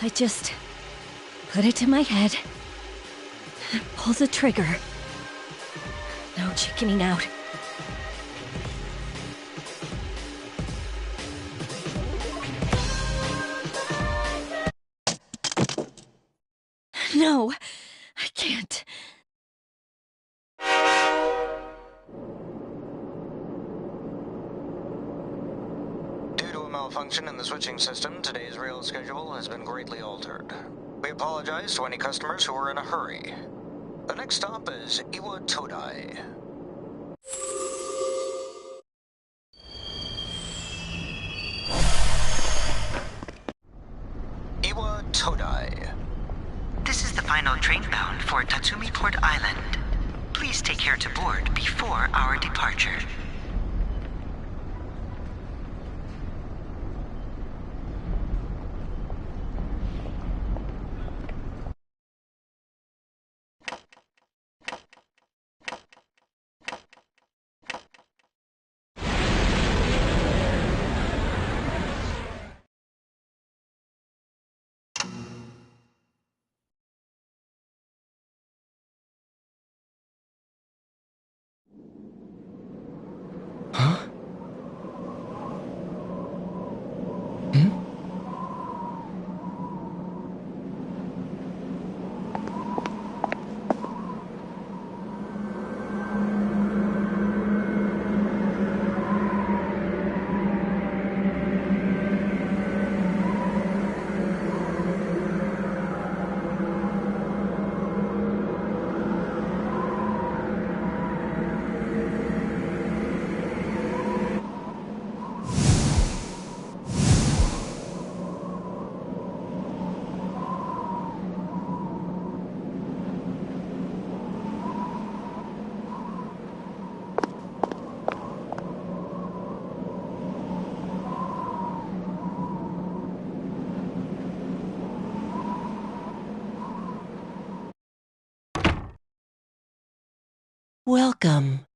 I just put it to my head, pull the trigger. No chickening out. No, I can't. Due to a malfunction in the switching system, today's rail schedule has been greatly altered. We apologize to any customers who are in a hurry. The next stop is Iwa Todai. Iwa Todai. This is the final train bound for Tatsumi Port Island. Please take care to board before our departure. Welcome.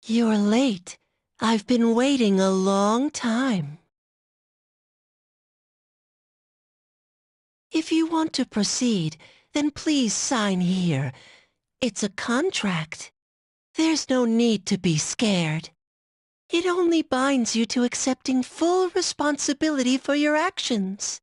You're late. I've been waiting a long time. If you want to proceed, then please sign here. It's a contract. There's no need to be scared. It only binds you to accepting full responsibility for your actions.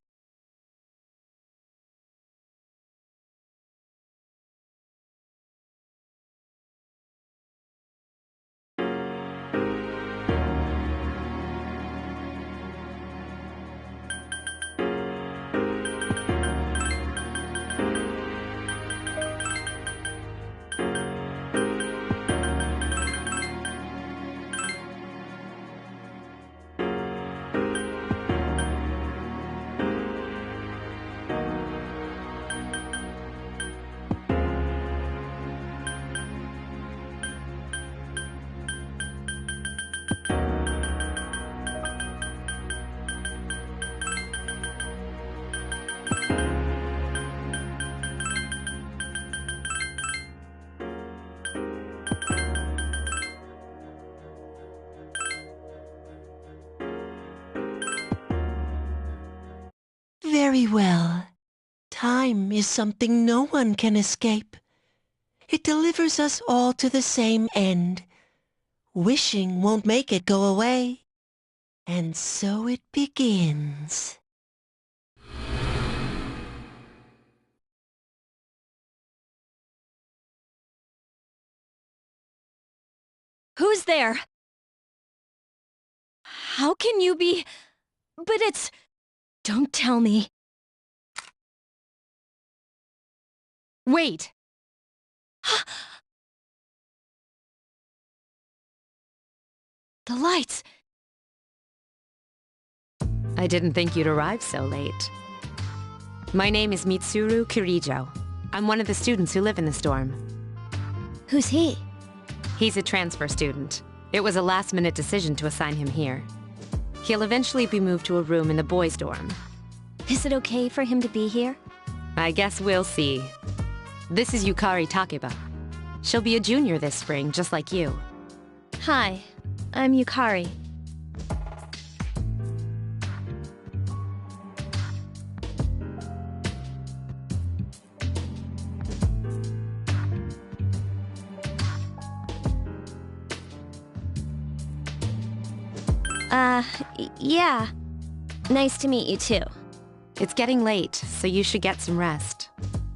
Very well. Time is something no one can escape. It delivers us all to the same end. Wishing won't make it go away. And so it begins. Who's there? How can you be... But it's... Don't tell me. Wait! The lights! I didn't think you'd arrive so late. My name is Mitsuru Kirijo. I'm one of the students who live in this dorm. Who's he? He's a transfer student. It was a last-minute decision to assign him here. He'll eventually be moved to a room in the boys' dorm. Is it okay for him to be here? I guess we'll see. This is Yukari Takeba. She'll be a junior this spring, just like you. Hi, I'm Yukari. Yeah. Nice to meet you, too. It's getting late, so you should get some rest.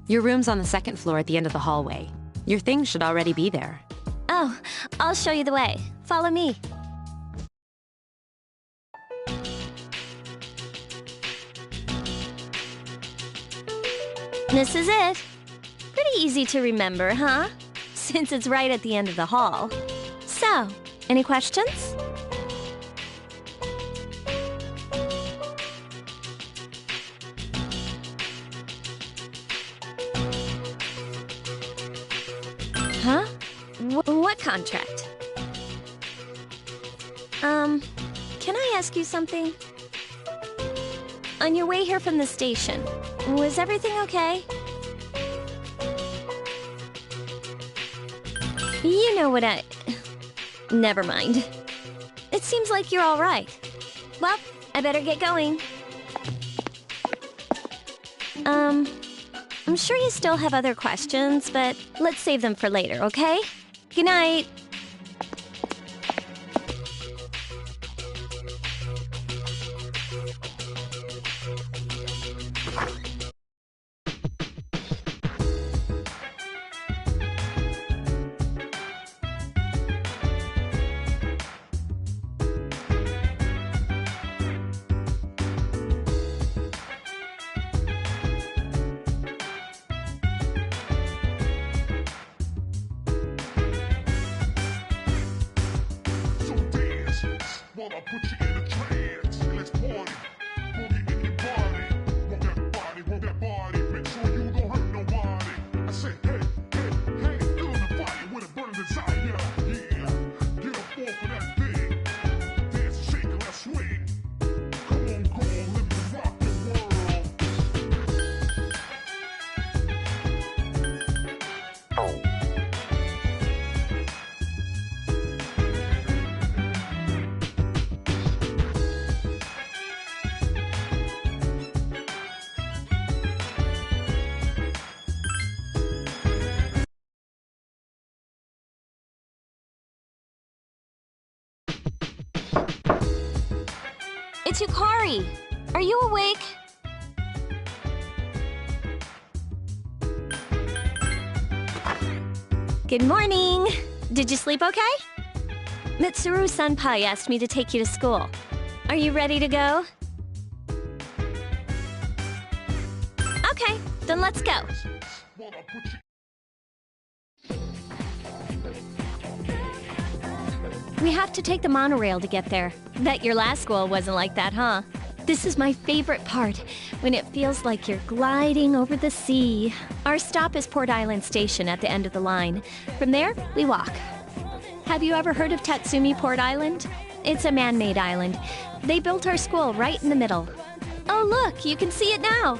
Your room's on the second floor at the end of the hallway. Your things should already be there. Oh, I'll show you the way. Follow me. This is it. Pretty easy to remember, huh? Since it's right at the end of the hall. So, any questions? Huh? What contract? Can I ask you something? On your way here from the station, was everything okay? You know what Never mind. It seems like you're all right. Well, I better get going. I'm sure you still have other questions, but let's save them for later, okay? Good night. While I put you in a trance, let's party. Boogie in your body. Roll that body. Make sure you don't hurt nobody. I say, hey, feel the fire with a burning desire. Yeah, get up off of that thing. Dance, shake, and let's swing. Come on, live and rock the world. It's Yukari. Are you awake? Good morning. Did you sleep okay? Mitsuru-senpai asked me to take you to school. Are you ready to go? Okay, then let's go. While I put you We have to take the monorail to get there. Bet your last school wasn't like that, huh? This is my favorite part, when it feels like you're gliding over the sea. Our stop is Port Island Station at the end of the line. From there, we walk. Have you ever heard of Tatsumi Port Island? It's a man-made island. They built our school right in the middle. Oh look, you can see it now!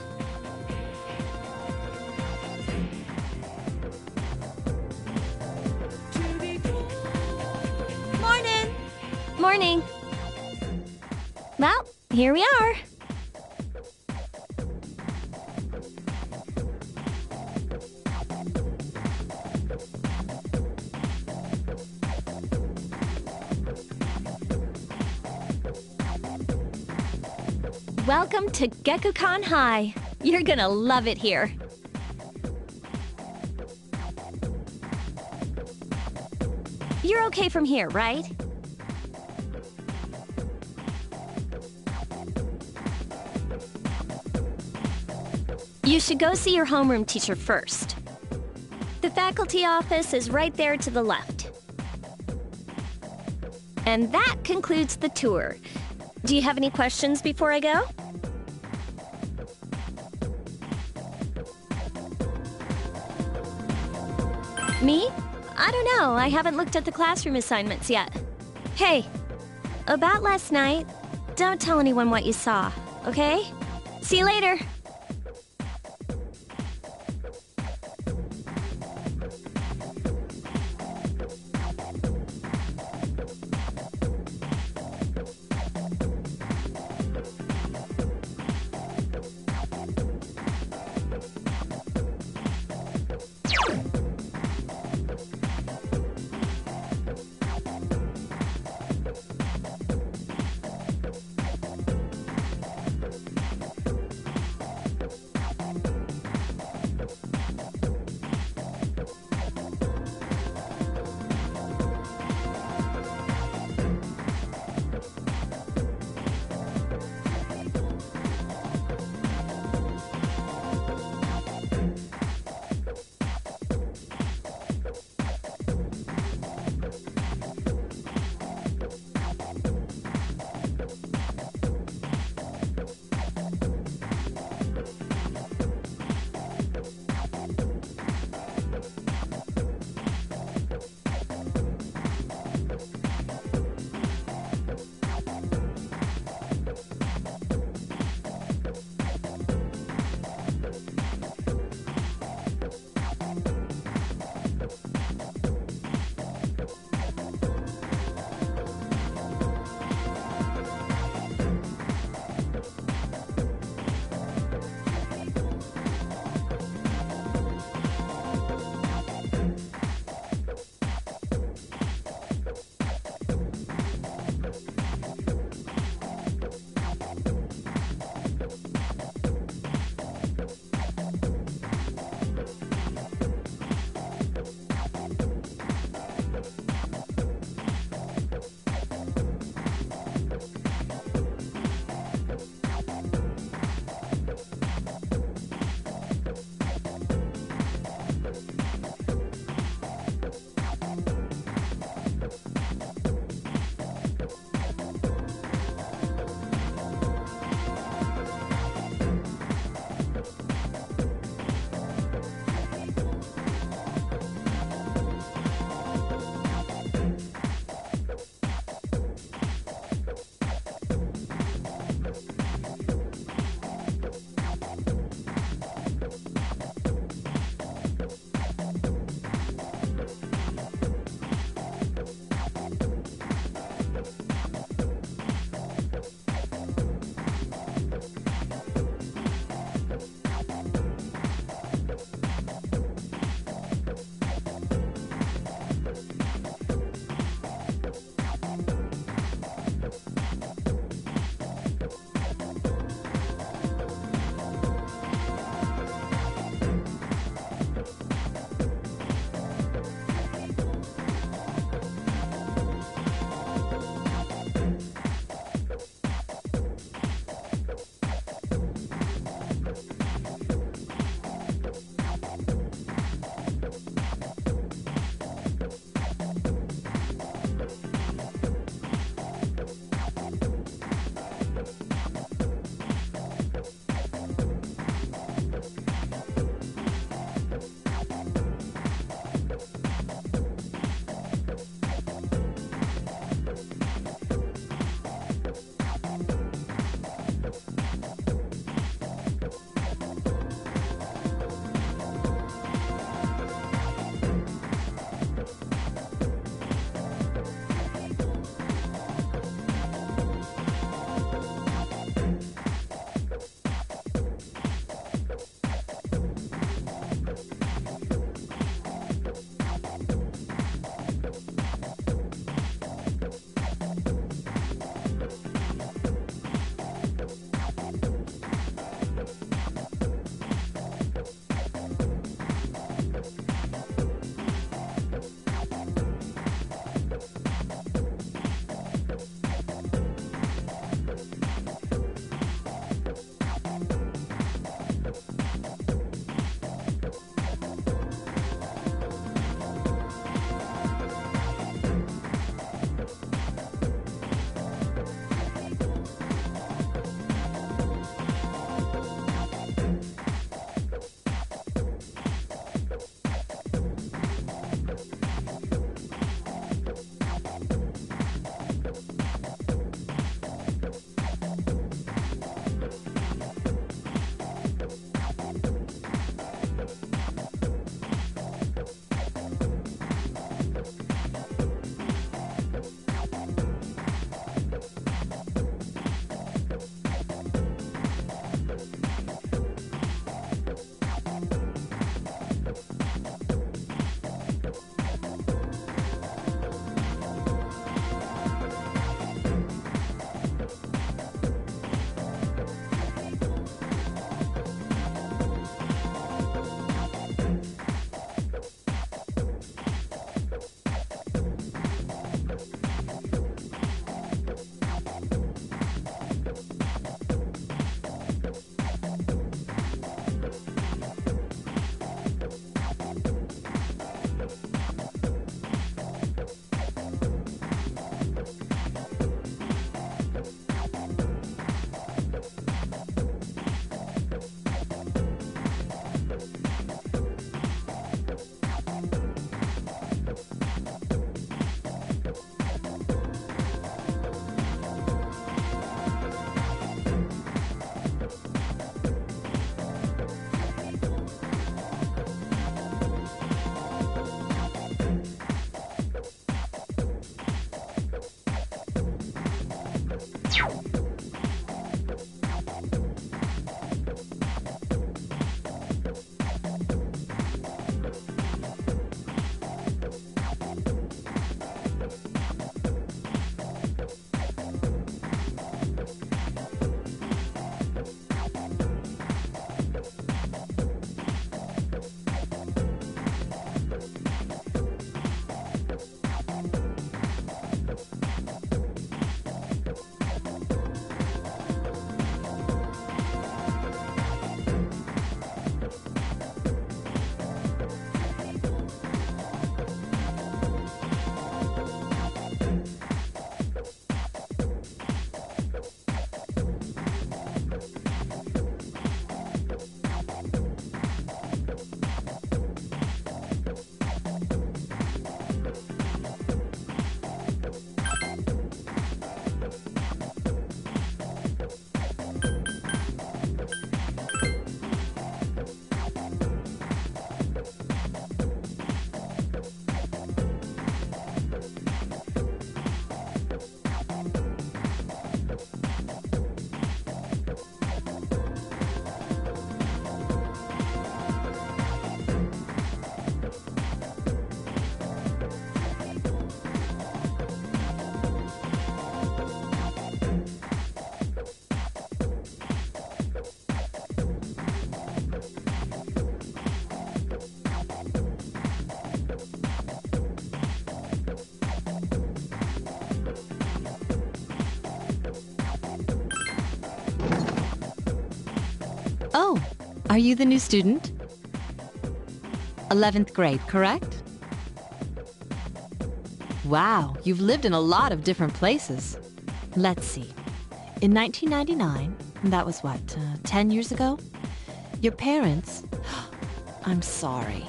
Morning. Well, here we are. Welcome to Gekukan High. You're gonna love it here. You're okay from here, right? You should go see your homeroom teacher first. The faculty office is right there to the left. And that concludes the tour. Do you have any questions before I go? Me? I don't know. I haven't looked at the classroom assignments yet. Hey, about last night, don't tell anyone what you saw, okay? See you later. Are you the new student? 11th grade, correct? Wow, you've lived in a lot of different places. Let's see. In 1999, that was what, 10 years ago? Your parents... I'm sorry.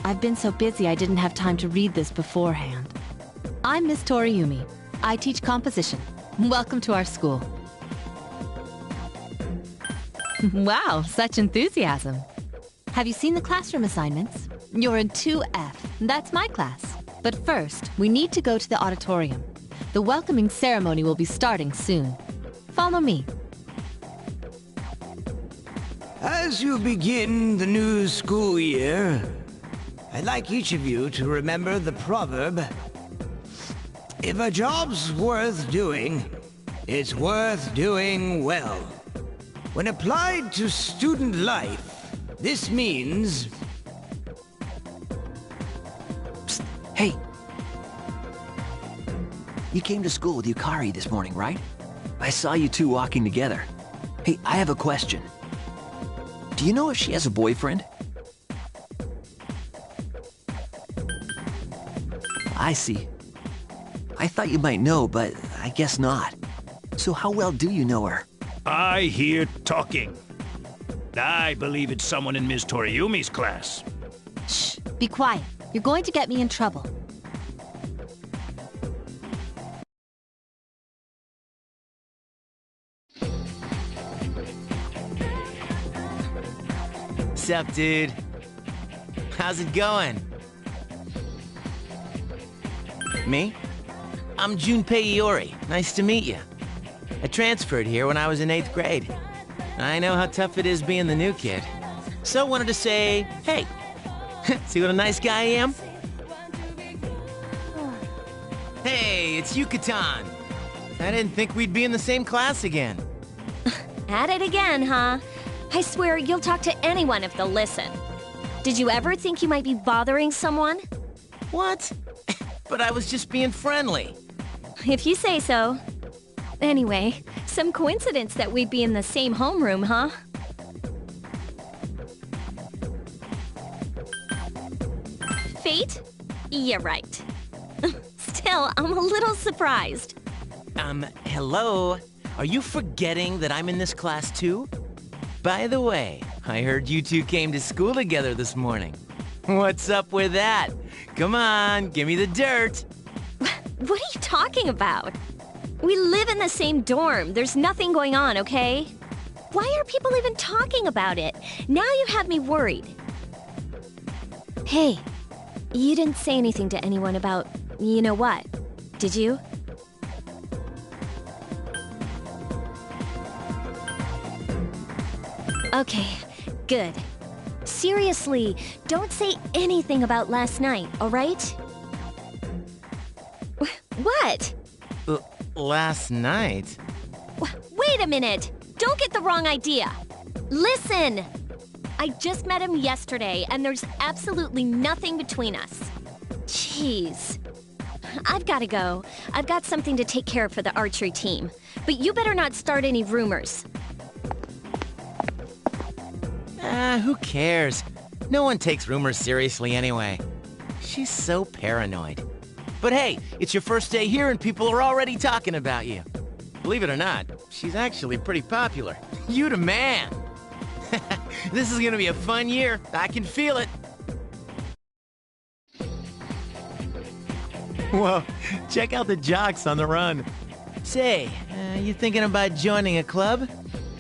I've been so busy I didn't have time to read this beforehand. I'm Miss Toriumi. I teach composition. Welcome to our school. Wow, such enthusiasm. Have you seen the classroom assignments? You're in 2F. That's my class. But first, we need to go to the auditorium. The welcoming ceremony will be starting soon. Follow me. As you begin the new school year, I'd like each of you to remember the proverb, if a job's worth doing, it's worth doing well. When applied to student life, this means... Psst, hey! You came to school with Yukari this morning, right? I saw you two walking together. Hey, I have a question. Do you know if she has a boyfriend? I see. I thought you might know, but I guess not. So how well do you know her? I hear talking. I believe it's someone in Ms. Toriumi's class. Shh, be quiet. You're going to get me in trouble. Sup, dude? How's it going? Me? I'm Junpei Iori. Nice to meet you. I transferred here when I was in 8th grade. I know how tough it is being the new kid. So wanted to say, hey, see what a nice guy I am? Hey, it's Yucatan. I didn't think we'd be in the same class again. At it again, huh? I swear you'll talk to anyone if they'll listen. Did you ever think you might be bothering someone? What? But I was just being friendly. If you say so. Anyway, some coincidence that we'd be in the same homeroom, huh? Fate? Yeah, right. Still, I'm a little surprised. Hello? Are you forgetting that I'm in this class too? By the way, I heard you two came to school together this morning. What's up with that? Come on, give me the dirt. What are you talking about? We live in the same dorm. There's nothing going on, okay? Why are people even talking about it? Now you have me worried. Hey, you didn't say anything to anyone about you know what, did you? Okay, good. Seriously, don't say anything about last night, all right? What? Last night? Wait a minute! Don't get the wrong idea! Listen! I just met him yesterday, and there's absolutely nothing between us. Jeez. I've gotta go. I've got something to take care of for the archery team. But you better not start any rumors. Who cares? No one takes rumors seriously anyway. She's so paranoid. But hey, it's your first day here and people are already talking about you. Believe it or not, she's actually pretty popular. You the man! This is gonna be a fun year. I can feel it. Whoa, check out the jocks on the run. Say, you thinking about joining a club?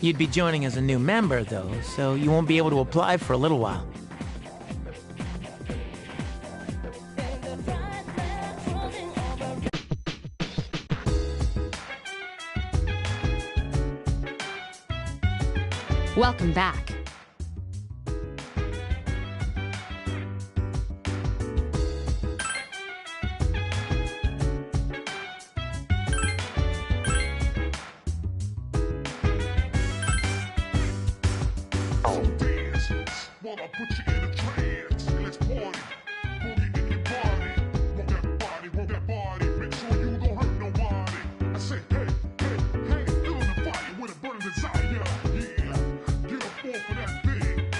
You'd be joining as a new member, though, so you won't be able to apply for a little while. Welcome back. While I put you in a trance, let's party. Boogie in your body. Rock that body, make sure you don't hurt nobody. I say, hey, hey, hey, feeling the fire with a burning desire. Yeah, get up off of that thing.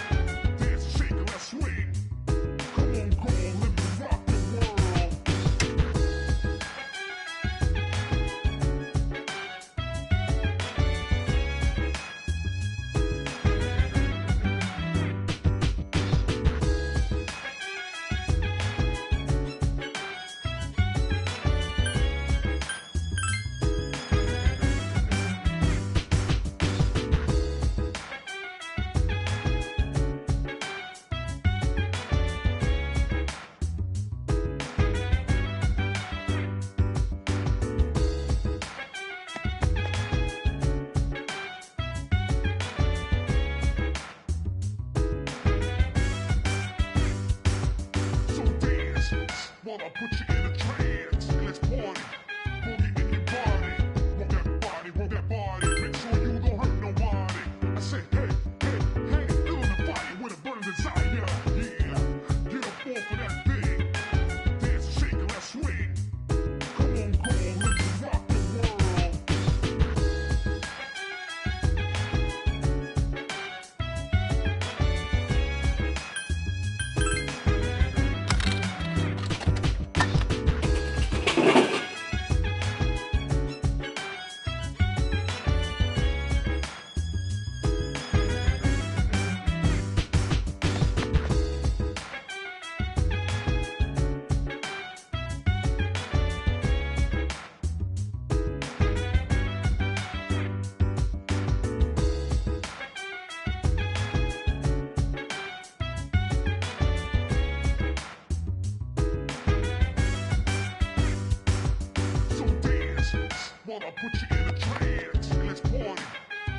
put you in a trance. Let's party.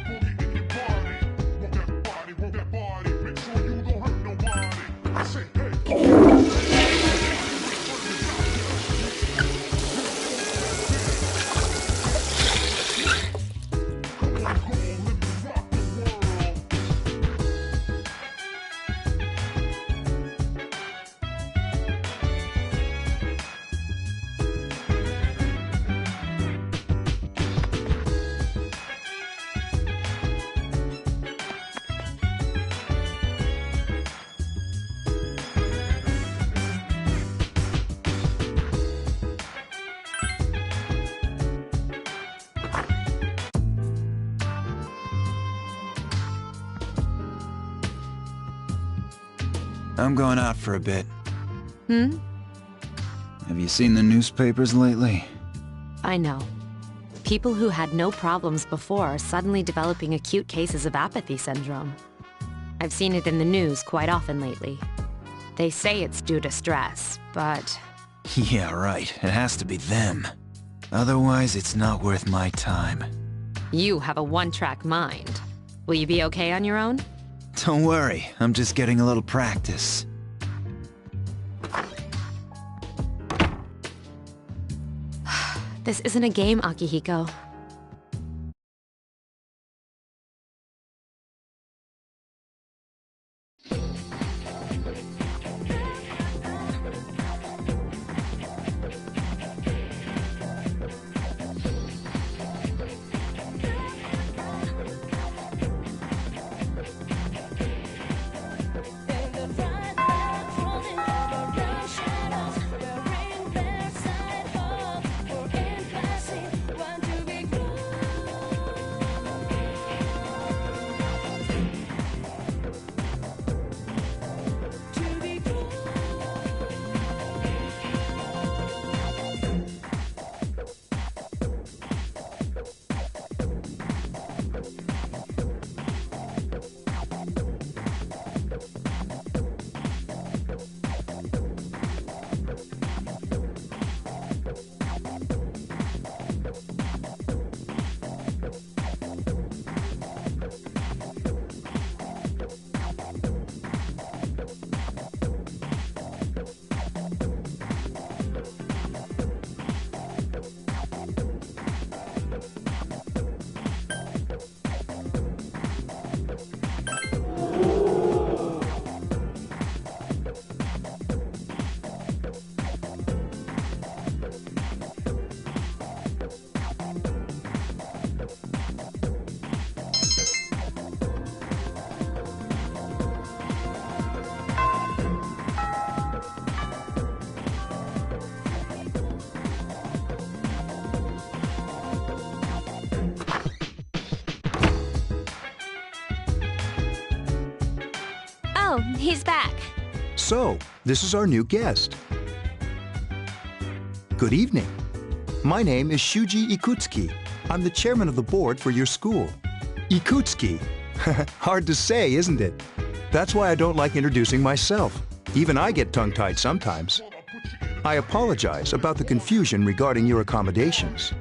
Boogie in your body. Work that body. Make sure you don't hurt nobody. I say, hey. I'm going out for a bit. Hmm? Have you seen the newspapers lately? I know. People who had no problems before are suddenly developing acute cases of apathy syndrome. I've seen it in the news quite often lately. They say it's due to stress, but... Yeah, right. It has to be them. Otherwise, it's not worth my time. You have a one-track mind. Will you be okay on your own? Don't worry, I'm just getting a little practice. This isn't a game, Akihiko. Oh, he's back. So, this is our new guest. Good evening. My name is Shuji Ikutsuki. I'm the chairman of the board for your school. Ikutsuki. Hard to say, isn't it? That's why I don't like introducing myself. Even I get tongue-tied sometimes. I apologize about the confusion regarding your accommodations.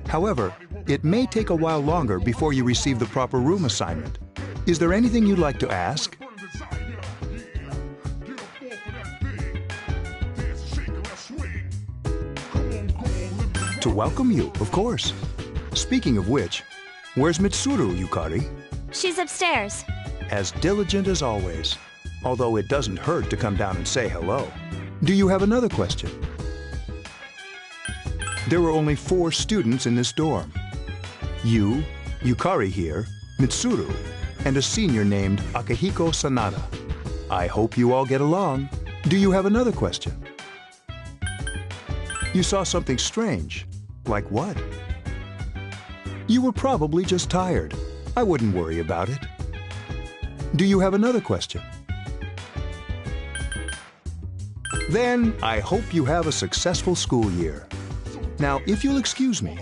However, it may take a while longer before you receive the proper room assignment. Is there anything you'd like to ask? To welcome you, of course. Speaking of which, where's Mitsuru, Yukari? She's upstairs. As diligent as always. Although it doesn't hurt to come down and say hello. Do you have another question? There are only 4 students in this dorm. You, Yukari here, Mitsuru, and a senior named Akihiko Sanada. I hope you all get along. Do you have another question? You saw something strange. Like what? You were probably just tired. I wouldn't worry about it. Do you have another question? Then, I hope you have a successful school year. Now, if you'll excuse me,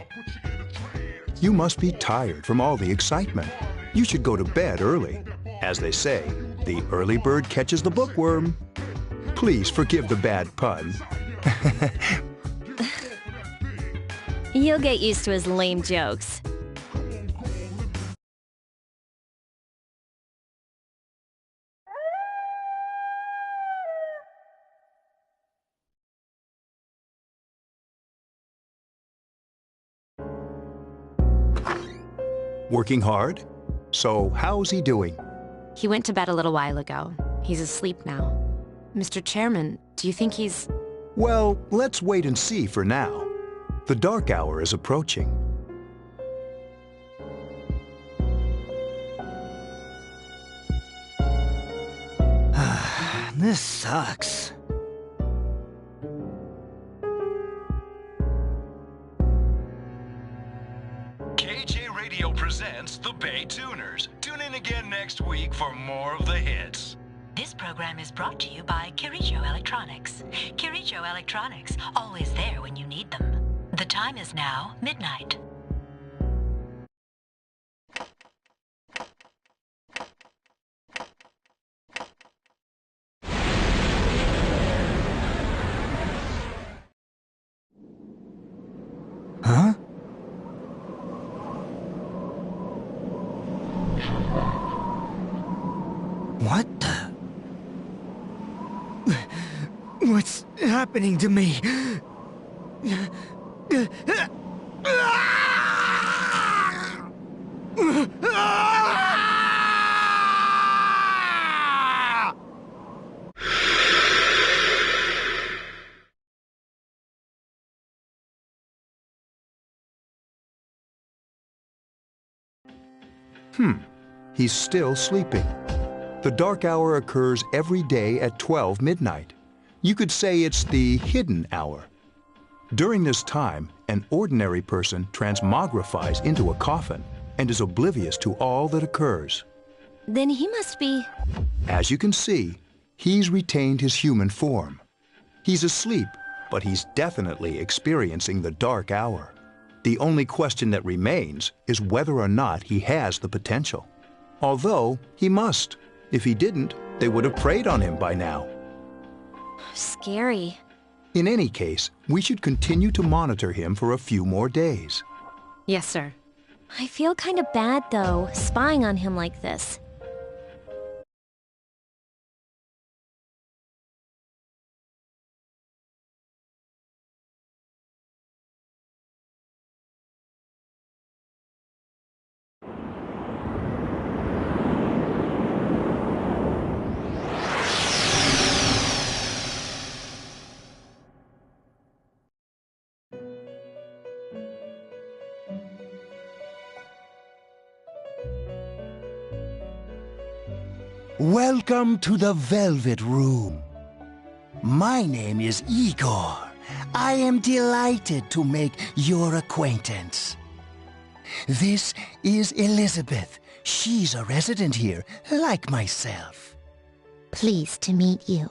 you must be tired from all the excitement. You should go to bed early. As they say, the early bird catches the bookworm. Please forgive the bad pun. You'll get used to his lame jokes. Working hard? So, how's he doing? He went to bed a little while ago. He's asleep now. Mr. Chairman, do you think he's... Well, let's wait and see for now. The dark hour is approaching. This sucks. KJ Radio presents the Bay Tuners. Tune in again next week for more of the hits. This program is brought to you by Kirijo Electronics. Kirijo Electronics, always there when you need them. The time is now midnight. Huh? What the? What's happening to me? He's still sleeping. The dark hour occurs every day at 12 midnight. You could say it's the hidden hour. During this time, an ordinary person transmogrifies into a coffin and is oblivious to all that occurs. Then he must be... As you can see, he's retained his human form. He's asleep, but he's definitely experiencing the dark hour. The only question that remains is whether or not he has the potential. Although, he must. If he didn't, they would have preyed on him by now. Scary. In any case, we should continue to monitor him for a few more days. Yes, sir. I feel kind of bad, though, spying on him like this. Welcome to the Velvet Room. My name is Igor. I am delighted to make your acquaintance. This is Elizabeth. She's a resident here, like myself. Pleased to meet you.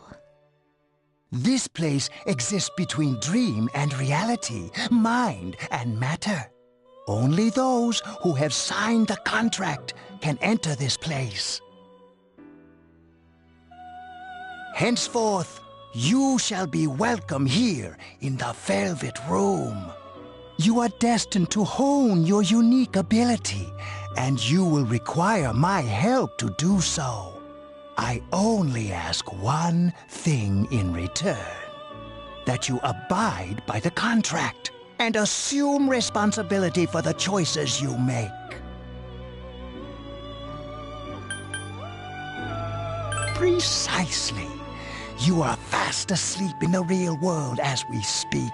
This place exists between dream and reality, mind and matter. Only those who have signed the contract can enter this place. Henceforth, you shall be welcome here in the Velvet Room. You are destined to hone your unique ability, and you will require my help to do so. I only ask one thing in return: that you abide by the contract and assume responsibility for the choices you make. Precisely. You are fast asleep in the real world as we speak.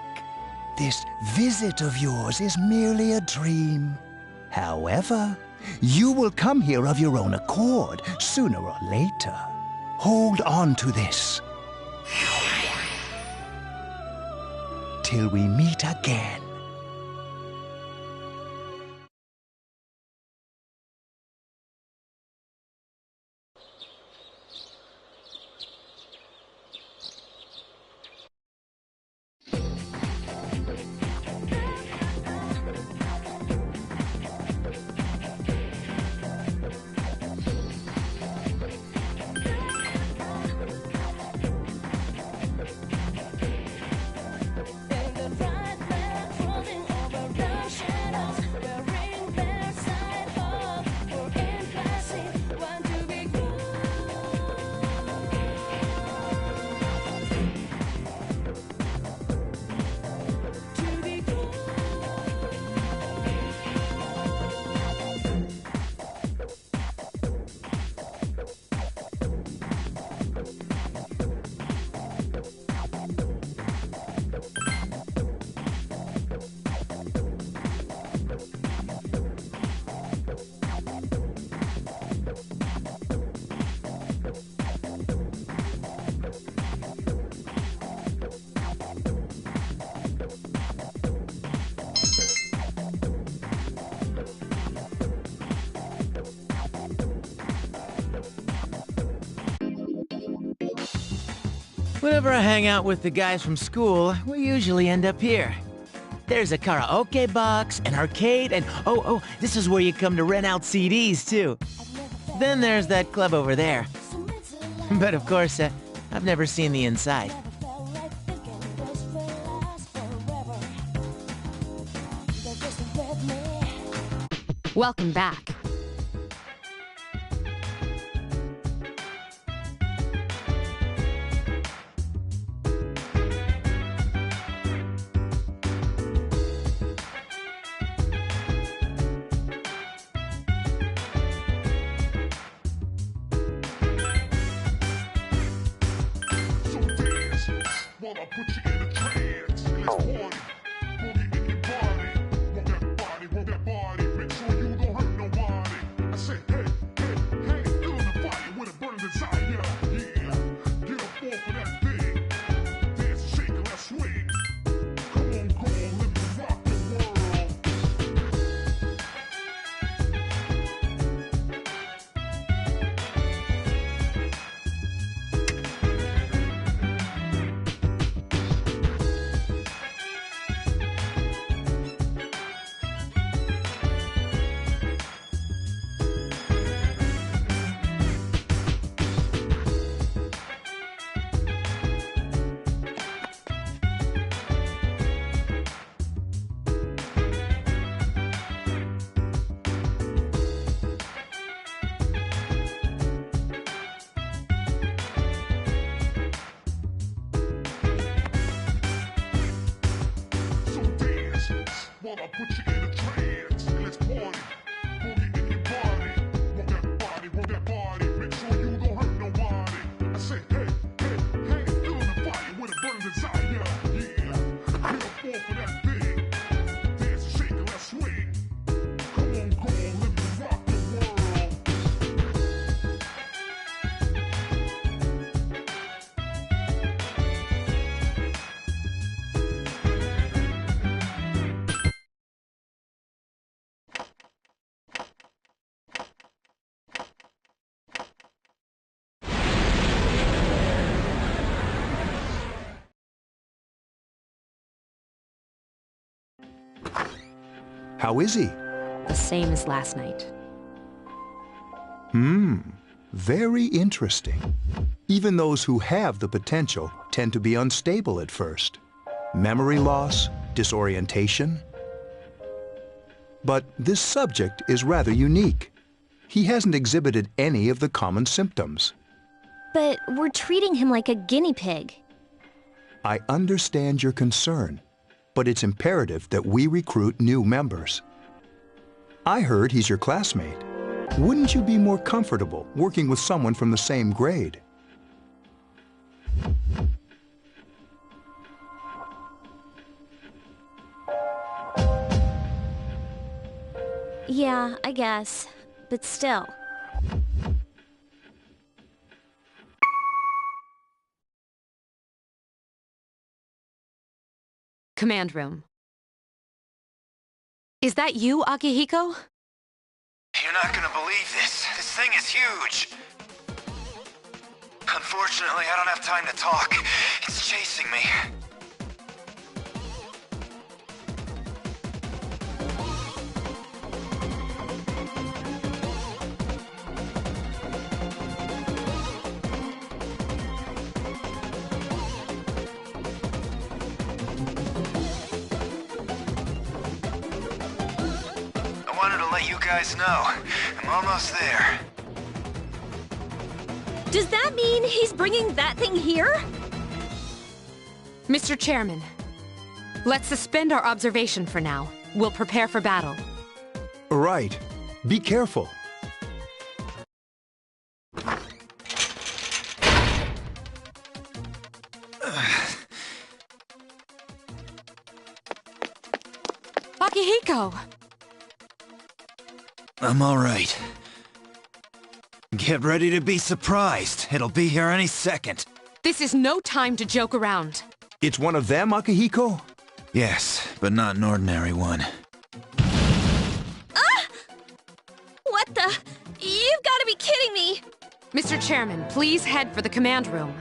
This visit of yours is merely a dream. However, you will come here of your own accord, sooner or later. Hold on to this. Till we meet again. Whenever I hang out with the guys from school, we usually end up here. There's a karaoke box, an arcade, and oh, this is where you come to rent out CDs, too. Then there's that club over there. But of course, I've never seen the inside. Welcome back. While I put you in a trance, let's party. Boogie in your body. Roll that body, make sure you don't hurt nobody. I said, hey, feel the fire with a burning desire. Yeah, get up off of that thing. Dance, shake, and let's swing. Come on, live and rock the world. While I put you in a trance, let's party. Boogie in your body. Roll that body, make sure you don't hurt nobody. I said, hey, feel the fire with a burning desire. Yeah, get up off of that thing. Dance, shake, and let's swing. Come on, live and rock the world. How is he? The same as last night. Very interesting. Even those who have the potential tend to be unstable at first. Memory loss, disorientation. But this subject is rather unique. He hasn't exhibited any of the common symptoms. But we're treating him like a guinea pig. I understand your concern, but it's imperative that we recruit new members. I heard he's your classmate. Wouldn't you be more comfortable working with someone from the same grade? Yeah, I guess. But still. Command room. Is that you, Akihiko? You're not gonna believe this. This thing is huge. Unfortunately, I don't have time to talk. It's chasing me. You guys know. I'm almost there. Does that mean he's bringing that thing here? Mr. Chairman, let's suspend our observation for now. We'll prepare for battle. Right. Be careful. Akihiko! I'm all right. Get ready to be surprised. It'll be here any second. This is no time to joke around. It's one of them, Akihiko? Yes, but not an ordinary one. Ah! What the? You've got to be kidding me! Mr. Chairman, please head for the command room.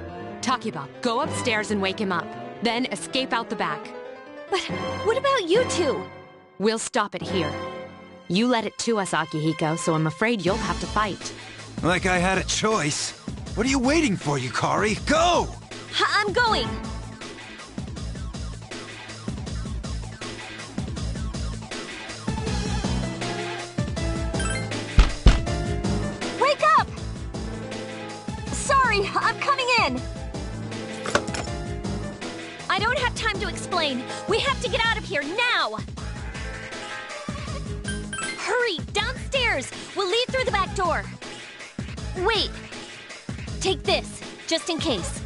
Takiba, go upstairs and wake him up. Then escape out the back. But what about you two? We'll stop it here. You led it to us, Akihiko, so I'm afraid you'll have to fight. Like I had a choice. What are you waiting for, Yukari? Go! I'm going! Wake up! Sorry, I'm coming in! I don't have time to explain. We have to get out of here now! Hurry, downstairs! We'll leave through the back door. Wait. Take this, just in case.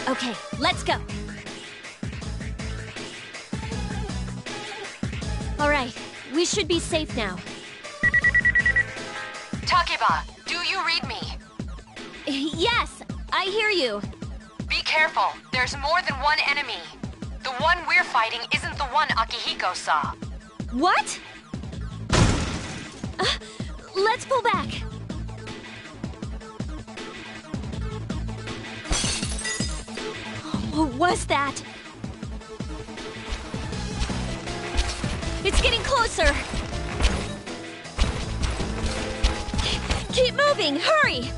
Okay, let's go. All right, we should be safe now. Takiba, do you read me? Yes, I hear you. Be careful. There's more than one enemy. The one we're fighting isn't the one Akihiko saw. What? Let's pull back. What was that? It's getting closer. Keep moving, hurry!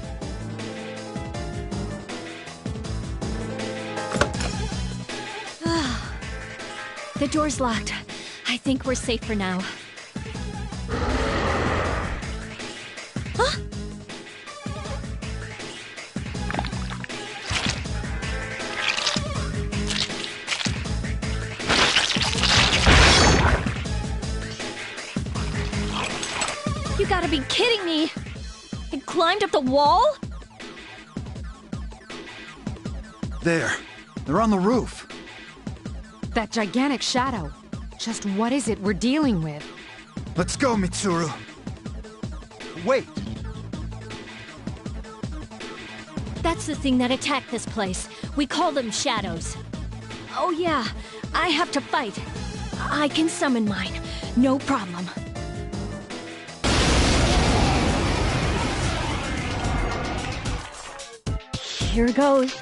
The door's locked. I think we're safe for now. Huh? You gotta be kidding me! It climbed up the wall? There. They're on the roof. That gigantic shadow. Just what is it we're dealing with? Let's go, Mitsuru. Wait. That's the thing that attacked this place. We call them shadows. Oh yeah, I have to fight. I can summon mine. No problem. Here goes.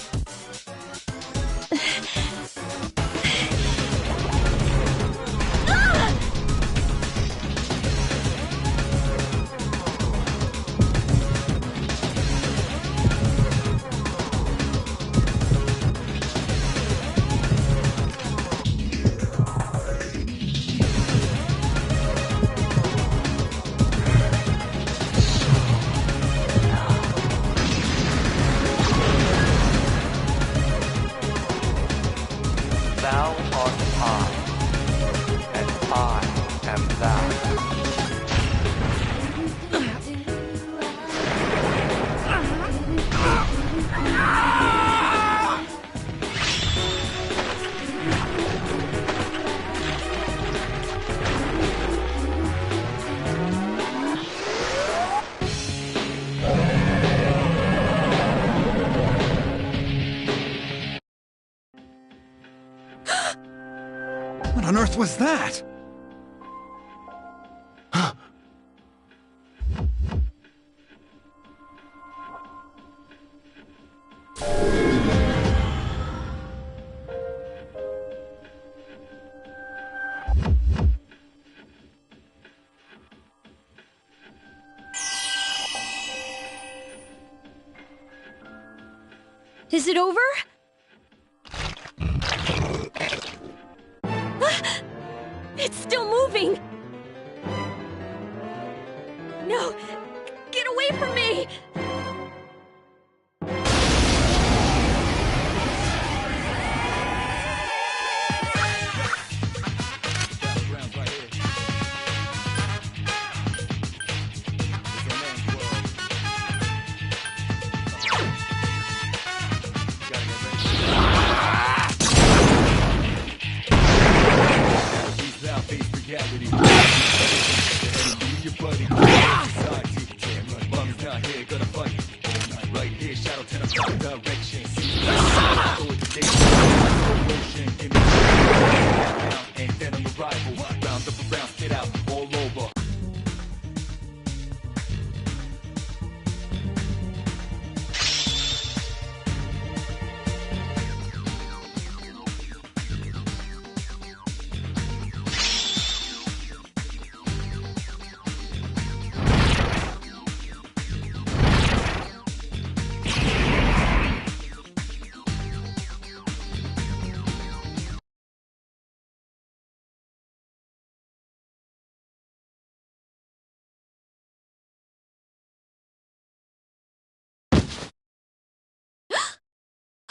What on earth was that? Is it over? It's still moving! No! Get away from me!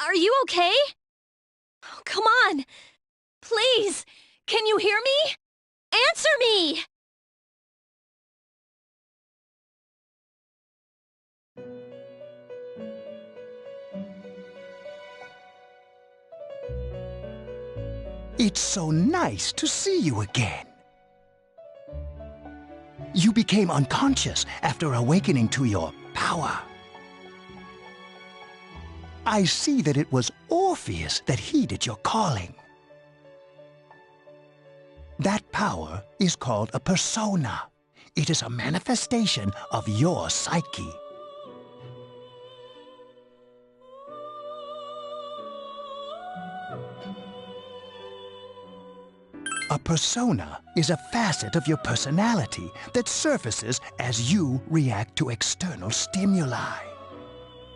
Are you okay? Oh, come on! Please! Can you hear me? Answer me! It's so nice to see you again. You became unconscious after awakening to your power. I see that it was Orpheus that heeded your calling. That power is called a persona. It is a manifestation of your psyche. A persona is a facet of your personality that surfaces as you react to external stimuli.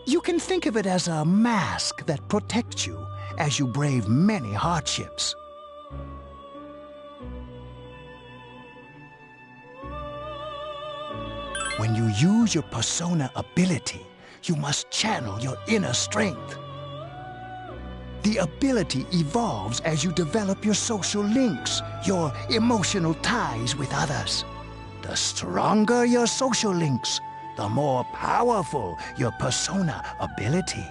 You can think of it as a mask that protects you as you brave many hardships. When you use your persona ability, you must channel your inner strength. The ability evolves as you develop your social links, your emotional ties with others. The stronger your social links, the more powerful your persona ability.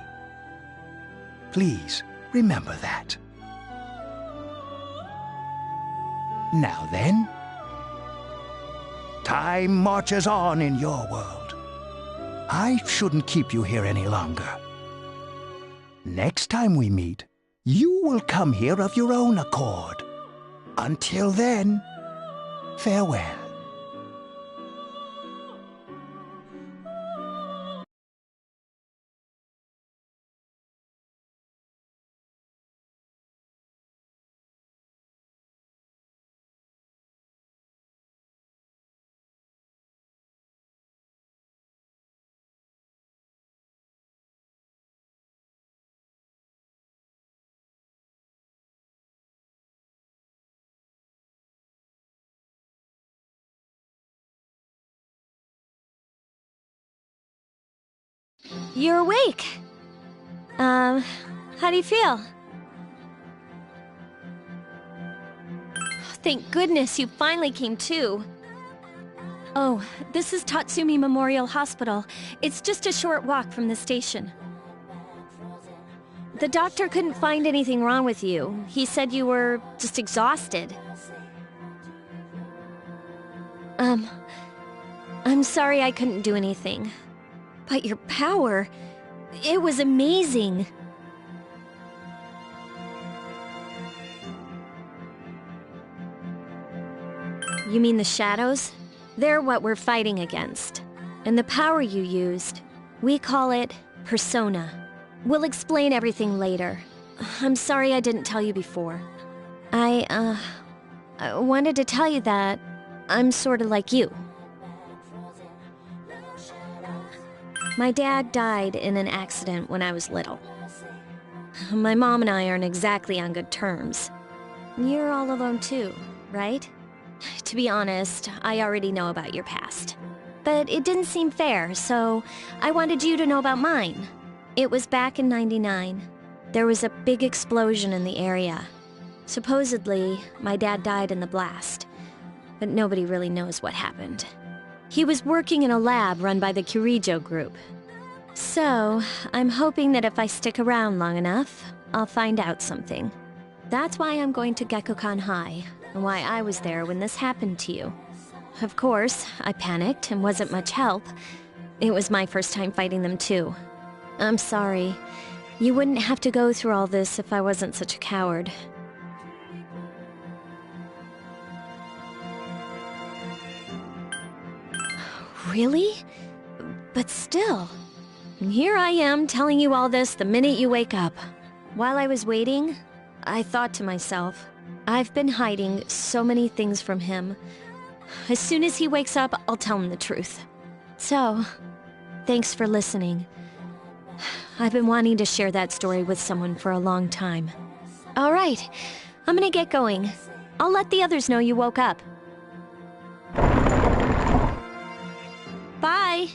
Please remember that. Now then, time marches on in your world. I shouldn't keep you here any longer. Next time we meet, you will come here of your own accord. Until then, farewell. You're awake. How do you feel? Thank goodness you finally came to. Oh, this is Tatsumi Memorial Hospital. It's just a short walk from the station. The doctor couldn't find anything wrong with you. He said you were just exhausted. I'm sorry I couldn't do anything. But your power, it was amazing. You mean the shadows? They're what we're fighting against. And the power you used, we call it persona. We'll explain everything later. I'm sorry I didn't tell you before. I wanted to tell you that I'm sort of like you. My dad died in an accident when I was little. My mom and I aren't exactly on good terms. You're all alone too, right? To be honest, I already know about your past. But it didn't seem fair, so I wanted you to know about mine. It was back in '99. There was a big explosion in the area. Supposedly, my dad died in the blast, but nobody really knows what happened. He was working in a lab run by the Kirijo group. So, I'm hoping that if I stick around long enough, I'll find out something. That's why I'm going to Gekkoukan High, and why I was there when this happened to you. Of course, I panicked and wasn't much help. It was my first time fighting them too. I'm sorry. You wouldn't have to go through all this if I wasn't such a coward. Really? But still, here I am telling you all this the minute you wake up. While I was waiting, I thought to myself, I've been hiding so many things from him. As soon as he wakes up, I'll tell him the truth. So, thanks for listening. I've been wanting to share that story with someone for a long time. All right, I'm gonna get going. I'll let the others know you woke up. Bye!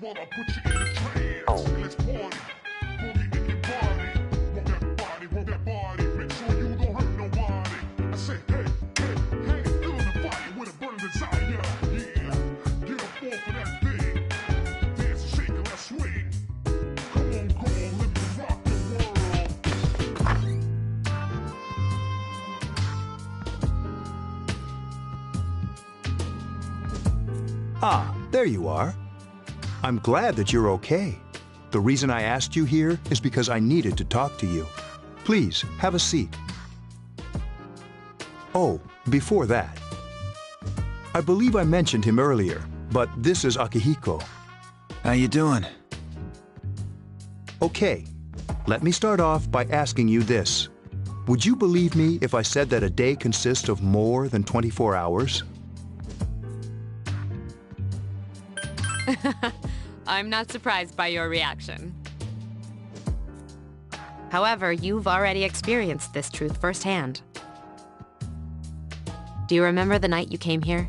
While I put you in a trance, let's party. Boogie in your body. Rock that body, make sure you don't hurt nobody. I said, hey, hey, hey, feeling the fire with a burning desire. Yeah, get up off of that thing. Dance and shake and let's swing. Come on, let me rock the world. Ah, there you are. I'm glad that you're okay. The reason I asked you here is because I needed to talk to you. Please, have a seat. Oh, before that. I believe I mentioned him earlier, but this is Akihiko. How you doing? Okay, let me start off by asking you this. Would you believe me if I said that a day consists of more than 24 hours? I'm not surprised by your reaction. However, you've already experienced this truth firsthand. Do you remember the night you came here?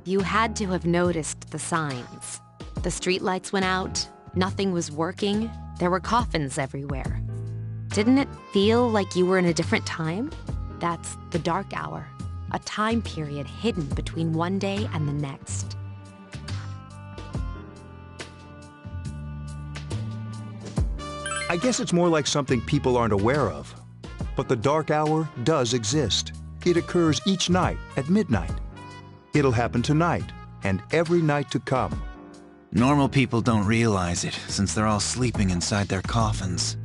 You had to have noticed the signs. The streetlights went out, nothing was working, there were coffins everywhere. Didn't it feel like you were in a different time? That's the dark hour, a time period hidden between one day and the next. I guess it's more like something people aren't aware of. But the dark hour does exist. It occurs each night at midnight. It'll happen tonight and every night to come. Normal people don't realize it, since they're all sleeping inside their coffins.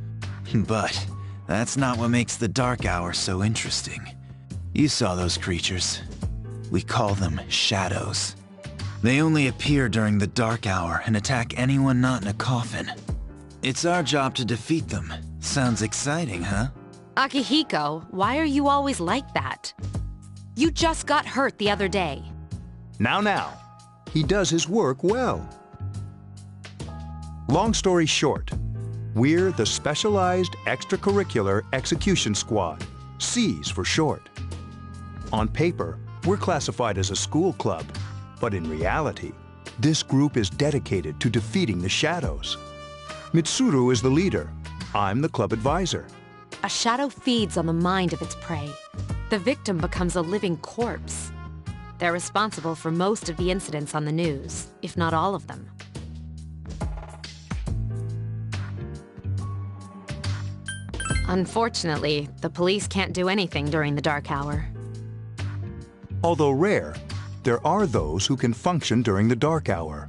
But that's not what makes the dark hour so interesting. You saw those creatures. We call them shadows. They only appear during the dark hour and attack anyone not in a coffin. It's our job to defeat them. Sounds exciting, huh? Akihiko, why are you always like that? You just got hurt the other day. Now. He does his work well. Long story short, we're the Specialized Extracurricular Execution Squad, SEAS for short. On paper, we're classified as a school club, but in reality, this group is dedicated to defeating the shadows. Mitsuru is the leader. I'm the club advisor. A shadow feeds on the mind of its prey. The victim becomes a living corpse. They're responsible for most of the incidents on the news, if not all of them. Unfortunately, the police can't do anything during the dark hour. Although rare, there are those who can function during the dark hour.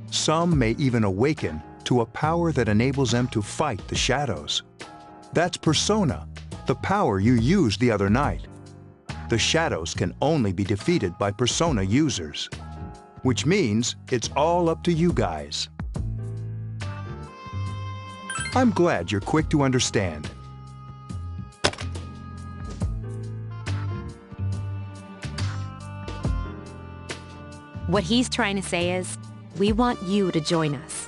Some may even awaken to a power that enables them to fight the shadows. That's Persona, the power you used the other night. The shadows can only be defeated by Persona users, which means it's all up to you guys. I'm glad you're quick to understand. What he's trying to say is, we want you to join us.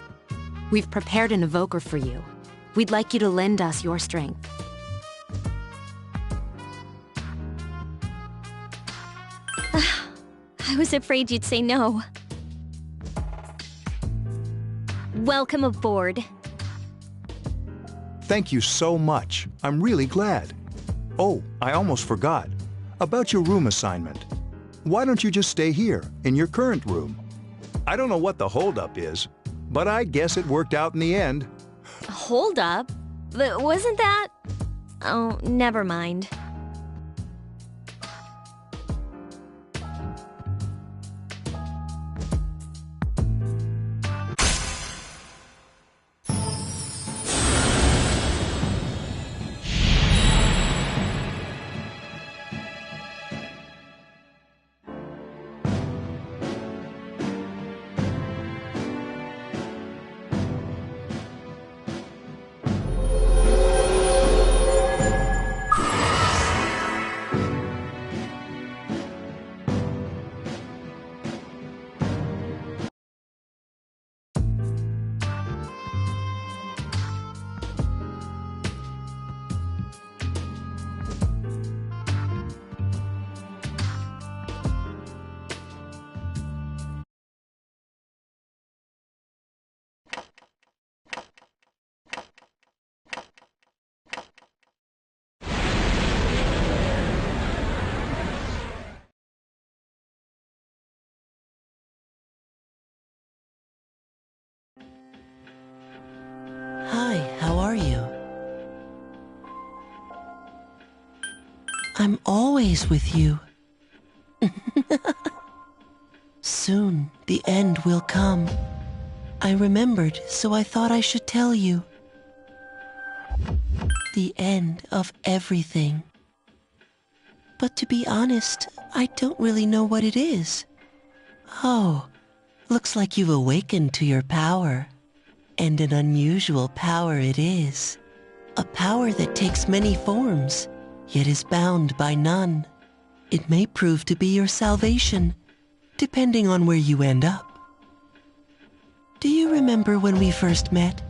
We've prepared an evoker for you. We'd like you to lend us your strength. I was afraid you'd say no. Welcome aboard. Thank you so much. I'm really glad. Oh, I almost forgot. About your room assignment. Why don't you just stay here, in your current room? I don't know what the holdup is, but I guess it worked out in the end. Hold up? Wasn't that... Oh, never mind. I'm always with you. Soon, the end will come. I remembered, so I thought I should tell you. The end of everything. But to be honest, I don't really know what it is. Oh, looks like you've awakened to your power. And an unusual power it is. A power that takes many forms, yet is bound by none. It may prove to be your salvation, depending on where you end up. Do you remember when we first met?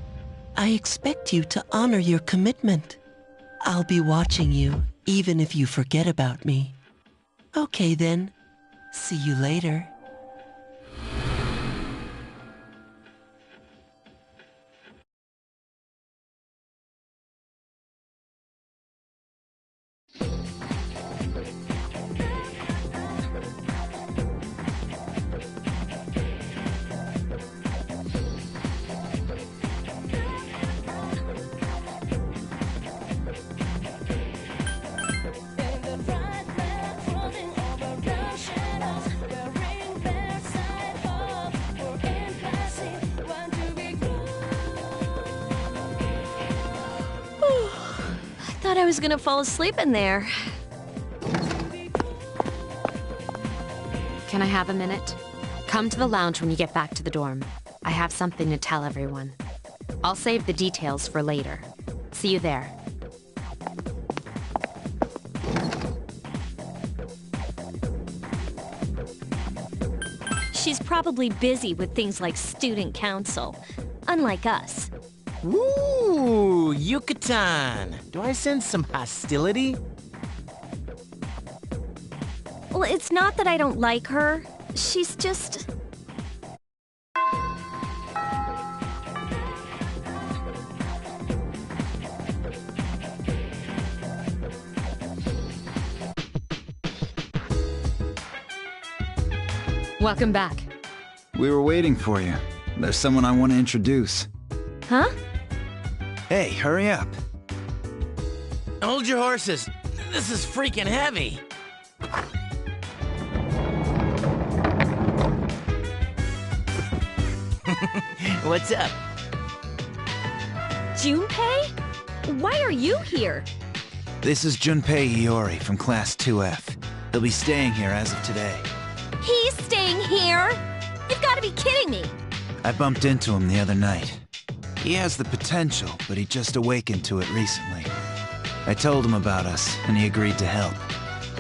I expect you to honor your commitment. I'll be watching you, even if you forget about me. Okay then, see you later. I thought I was gonna fall asleep in there. Can I have a minute? Come to the lounge when you get back to the dorm. I have something to tell everyone. I'll save the details for later. See you there. She's probably busy with things like student council, unlike us. Ooh, Yucatan! Do I sense some hostility? Well, it's not that I don't like her. She's just... Welcome back. We were waiting for you. There's someone I want to introduce. Huh? Hey, hurry up. Hold your horses. This is freaking heavy. What's up? Junpei? Why are you here? This is Junpei Iori from Class 2F. He'll be staying here as of today. He's staying here? You've got to be kidding me. I bumped into him the other night. He has the potential, but he just awakened to it recently. I told him about us, and he agreed to help.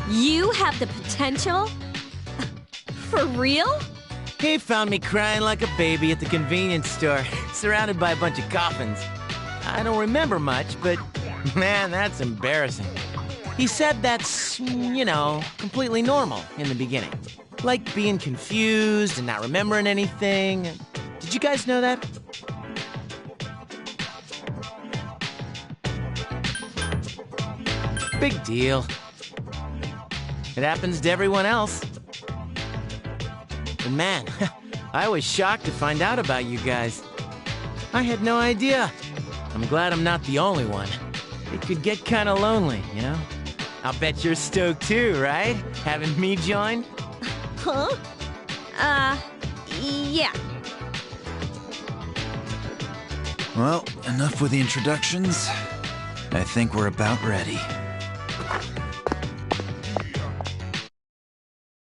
You have the potential? For real? He found me crying like a baby at the convenience store, surrounded by a bunch of coffins. I don't remember much, but man, that's embarrassing. He said that's, you know, completely normal in the beginning. Like being confused and not remembering anything. Did you guys know that? Big deal. It happens to everyone else. But man, I was shocked to find out about you guys. I had no idea. I'm glad I'm not the only one. It could get kinda lonely, you know? I'll bet you're stoked too, right? Having me join? Huh? Yeah. Well, enough with the introductions. I think we're about ready.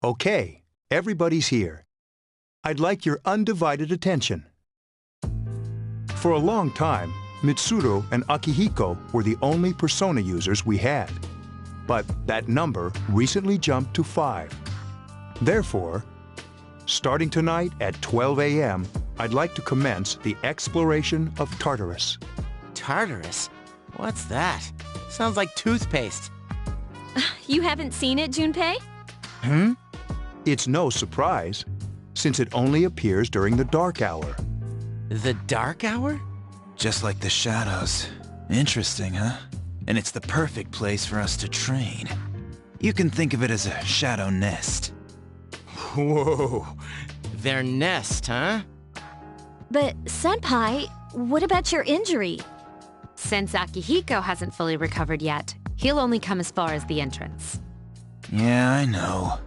Okay, everybody's here. I'd like your undivided attention. For a long time, Mitsuru and Akihiko were the only Persona users we had. But that number recently jumped to 5. Therefore, starting tonight at 12 a.m., I'd like to commence the exploration of Tartarus. Tartarus? What's that? Sounds like toothpaste. You haven't seen it, Junpei? Hmm? It's no surprise, since it only appears during the dark hour. The dark hour? Just like the shadows. Interesting, huh? And it's the perfect place for us to train. You can think of it as a shadow nest. Whoa. Their nest, huh? But, Senpai, what about your injury? Since Akihiko hasn't fully recovered yet, He'll only come as far as the entrance. Yeah, I know.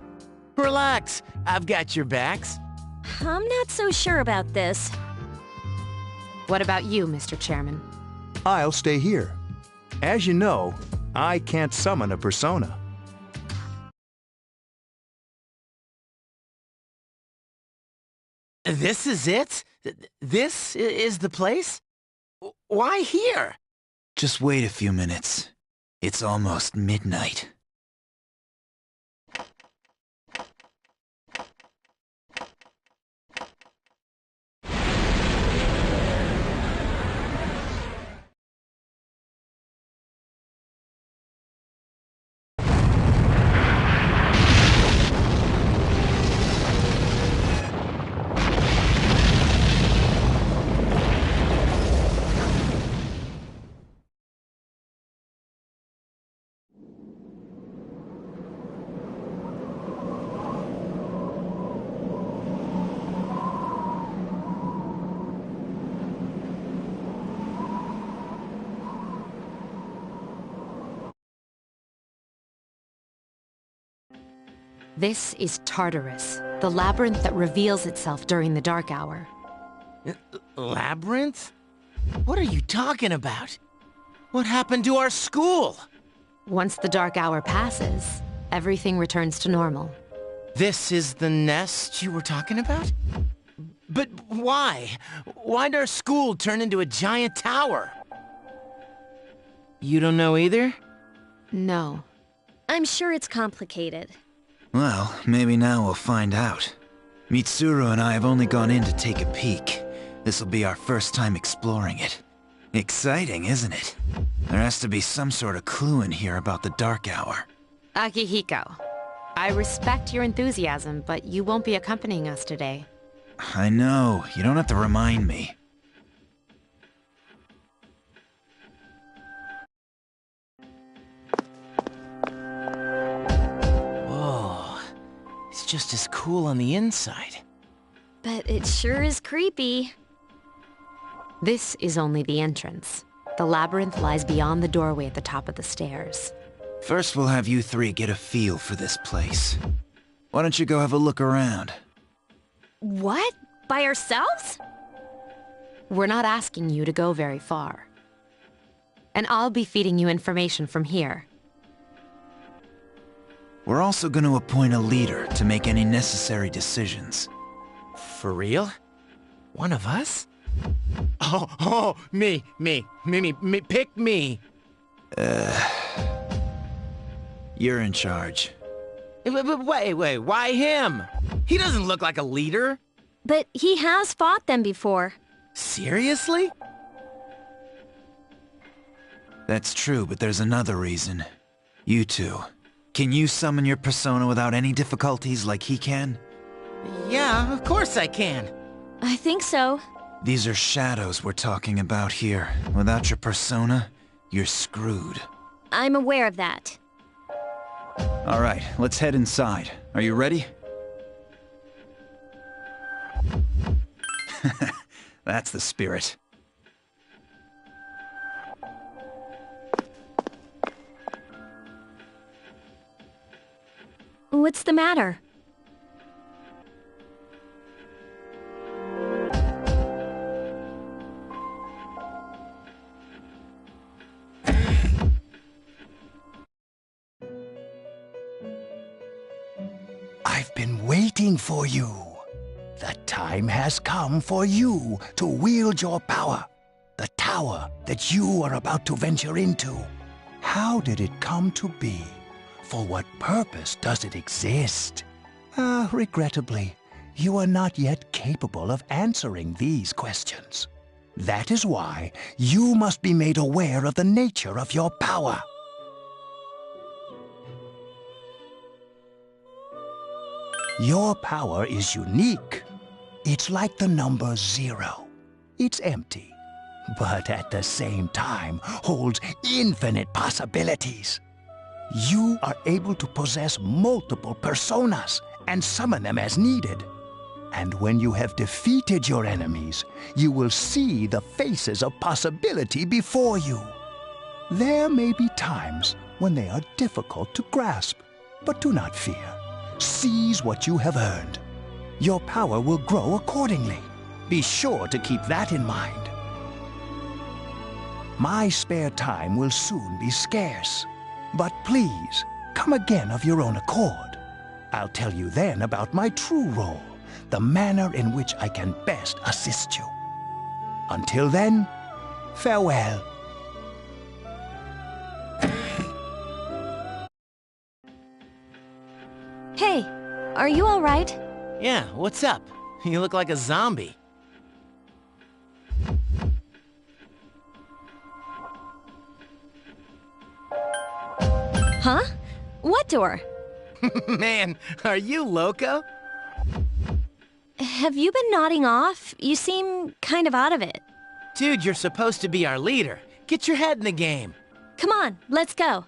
Relax, I've got your backs. I'm not so sure about this. What about you, Mr. Chairman? I'll stay here. As you know, I can't summon a persona. This is it? This is the place? Why here? Just wait a few minutes. It's almost midnight. This is Tartarus, the labyrinth that reveals itself during the dark hour. Labyrinth? What are you talking about? What happened to our school? Once the dark hour passes, everything returns to normal. This is the nest you were talking about? But why? Why'd our school turn into a giant tower? You don't know either? No. I'm sure it's complicated. Well, maybe now we'll find out. Mitsuru and I have only gone in to take a peek. This'll be our first time exploring it. Exciting, isn't it? There has to be some sort of clue in here about the dark hour. Akihiko, I respect your enthusiasm, but you won't be accompanying us today. I know, you don't have to remind me. It's just as cool on the inside. But it sure is creepy. This is only the entrance. The labyrinth lies beyond the doorway at the top of the stairs. First we'll have you three get a feel for this place. Why don't you go have a look around? What? By ourselves? We're not asking you to go very far. And I'll be feeding you information from here. We're also going to appoint a leader to make any necessary decisions. For real? One of us? Oh, me, pick me. You're in charge. Wait, why him? He doesn't look like a leader. But he has fought them before. Seriously? That's true, but there's another reason. You two. Can you summon your persona without any difficulties like he can? Yeah, of course I can. I think so. These are shadows we're talking about here. Without your persona, you're screwed. I'm aware of that. All right, let's head inside. Are you ready? That's the spirit. What's the matter? I've been waiting for you. The time has come for you to wield your power. The tower that you are about to venture into. How did it come to be? For what purpose does it exist? Regrettably, you are not yet capable of answering these questions. That is why you must be made aware of the nature of your power. Your power is unique. It's like the number 0. It's empty, but at the same time holds infinite possibilities. You are able to possess multiple personas and summon them as needed. And when you have defeated your enemies, you will see the faces of possibility before you. There may be times when they are difficult to grasp, but do not fear. Seize what you have earned. Your power will grow accordingly. Be sure to keep that in mind. My spare time will soon be scarce, but please, come again of your own accord. I'll tell you then about my true role, the manner in which I can best assist you. Until then, farewell. Hey, are you all right? Yeah, what's up? You look like a zombie. Huh? What door? Man, are you loco? Have you been nodding off? You seem kind of out of it. Dude, you're supposed to be our leader. Get your head in the game. Come on, let's go.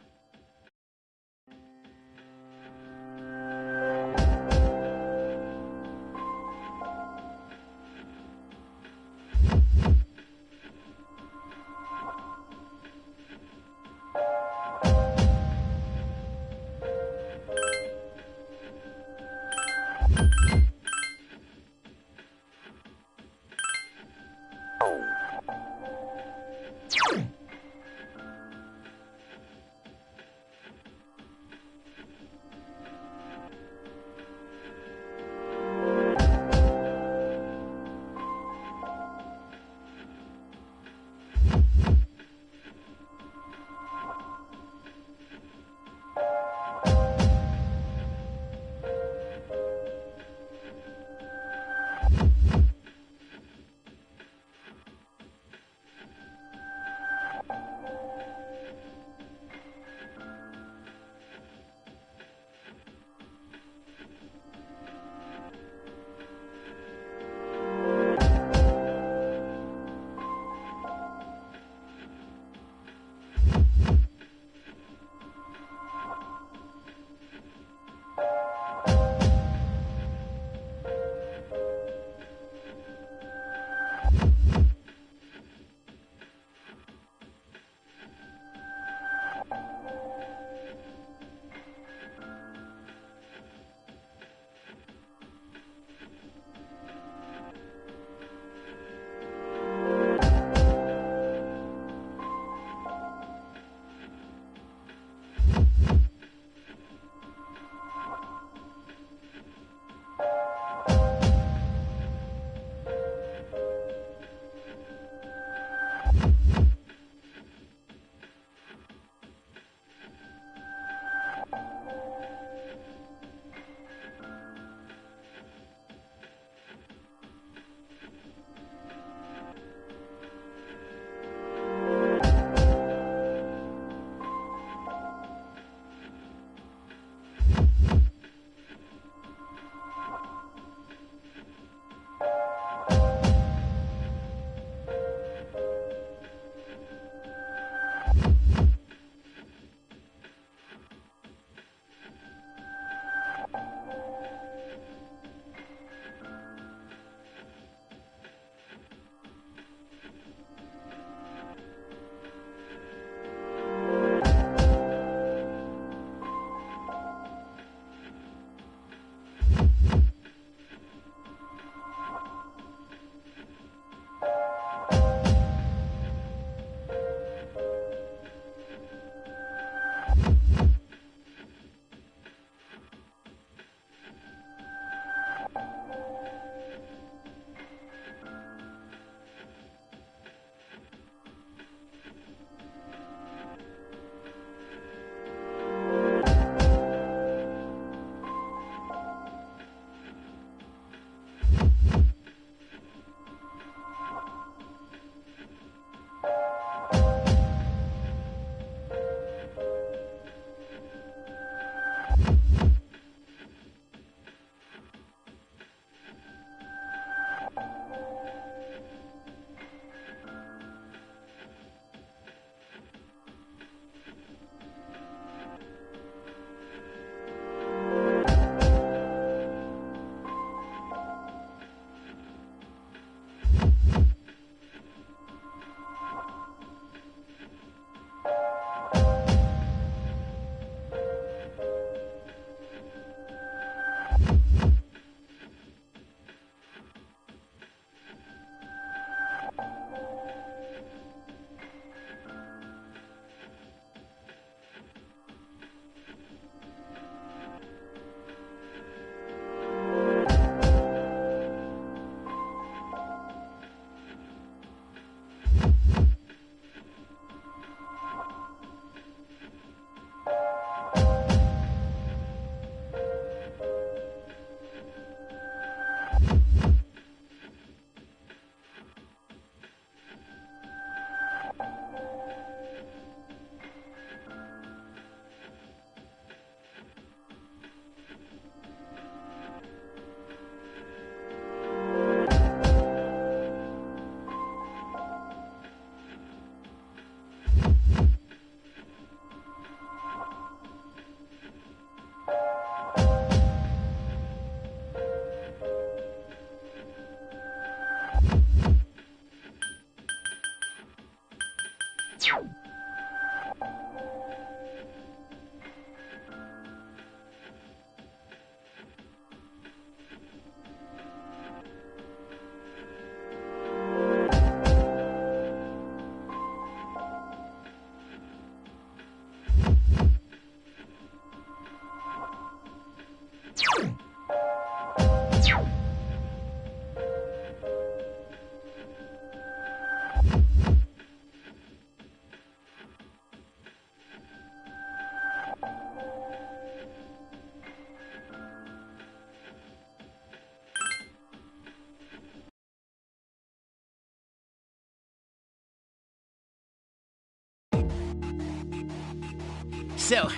So,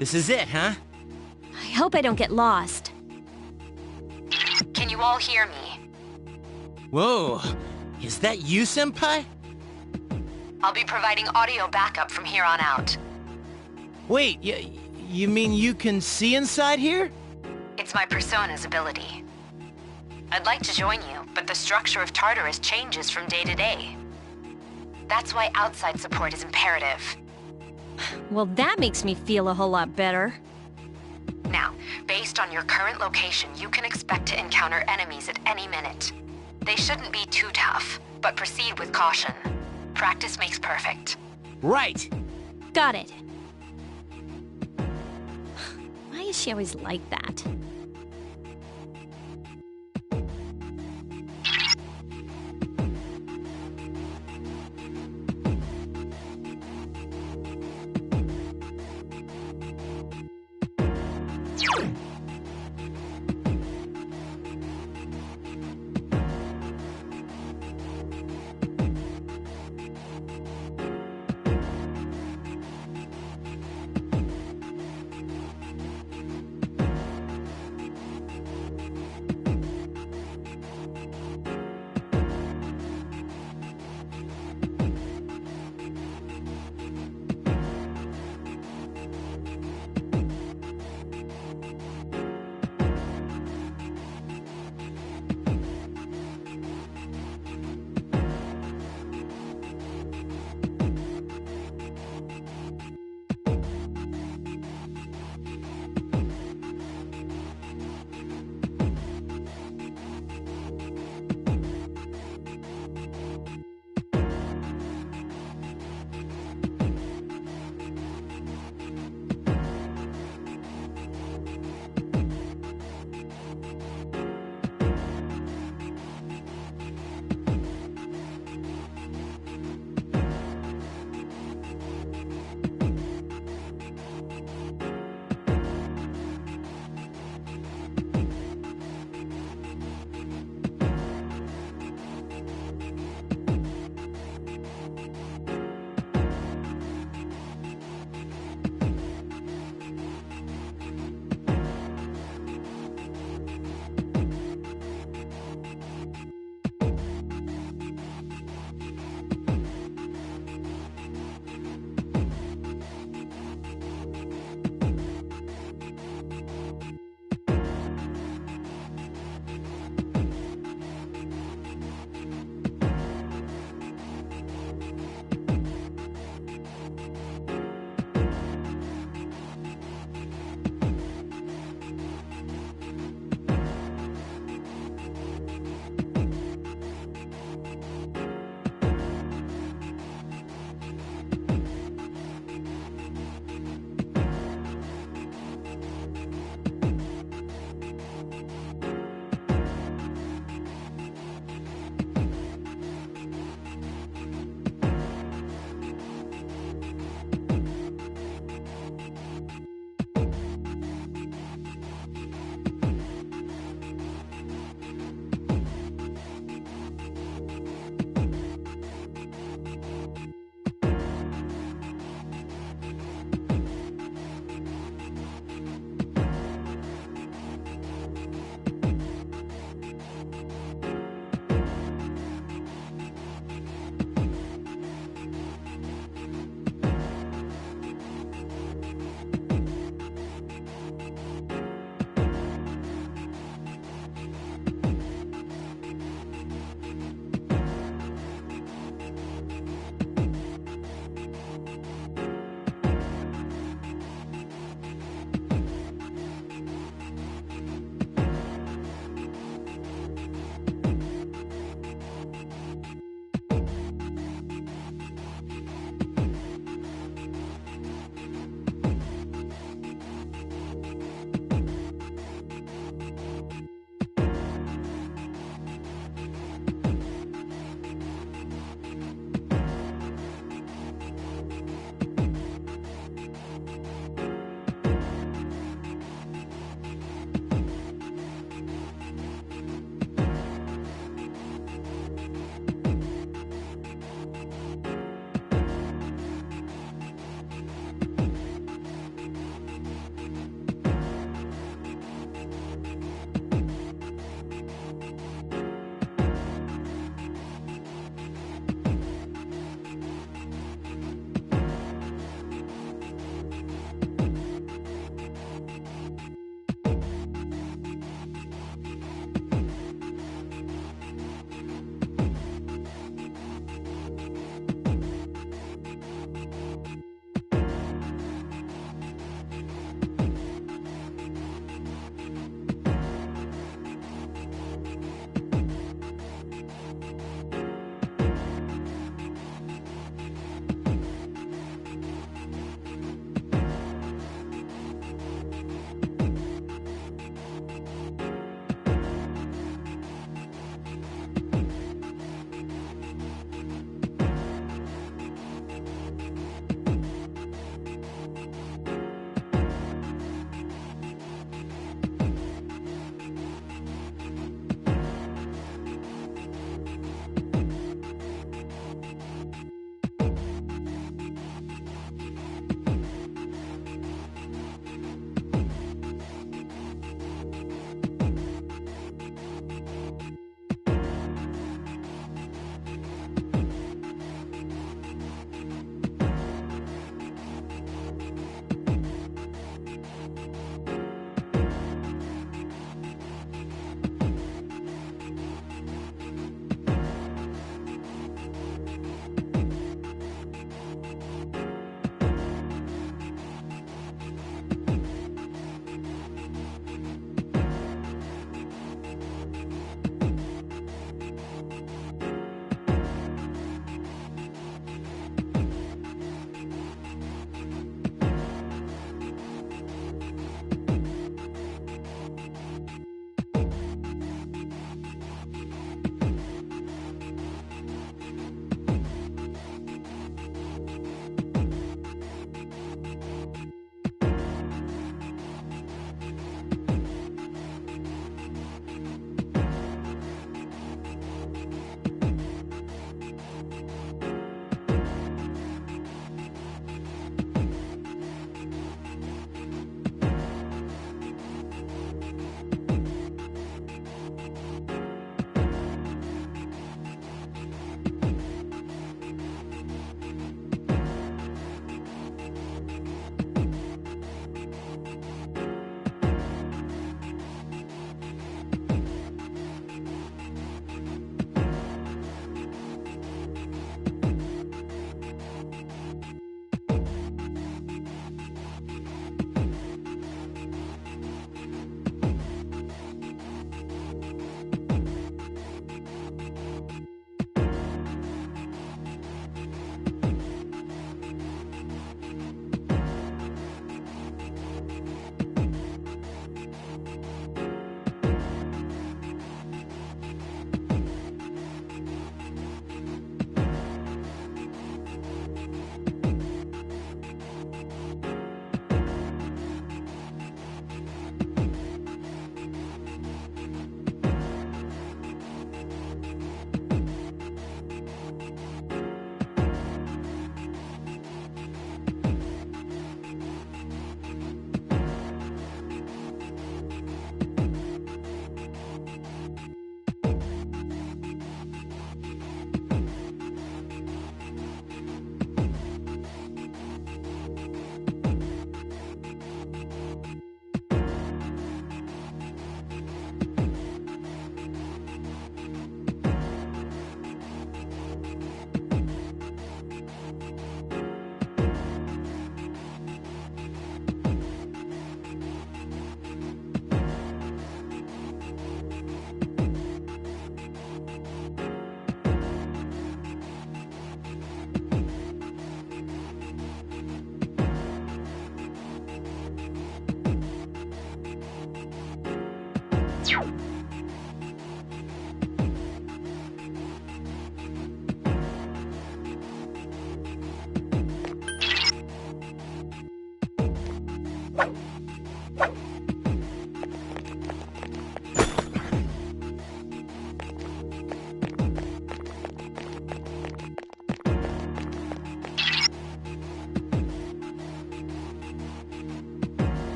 this is it, huh? I hope I don't get lost. Can you all hear me? Whoa, is that you, Senpai? I'll be providing audio backup from here on out. Wait, you mean you can see inside here? It's my Persona's ability. I'd like to join you, but the structure of Tartarus changes from day to day. That's why outside support is imperative. Well, that makes me feel a whole lot better. Now, based on your current location, you can expect to encounter enemies at any minute. They shouldn't be too tough, but proceed with caution. Practice makes perfect. Right! Got it. Why is she always like that?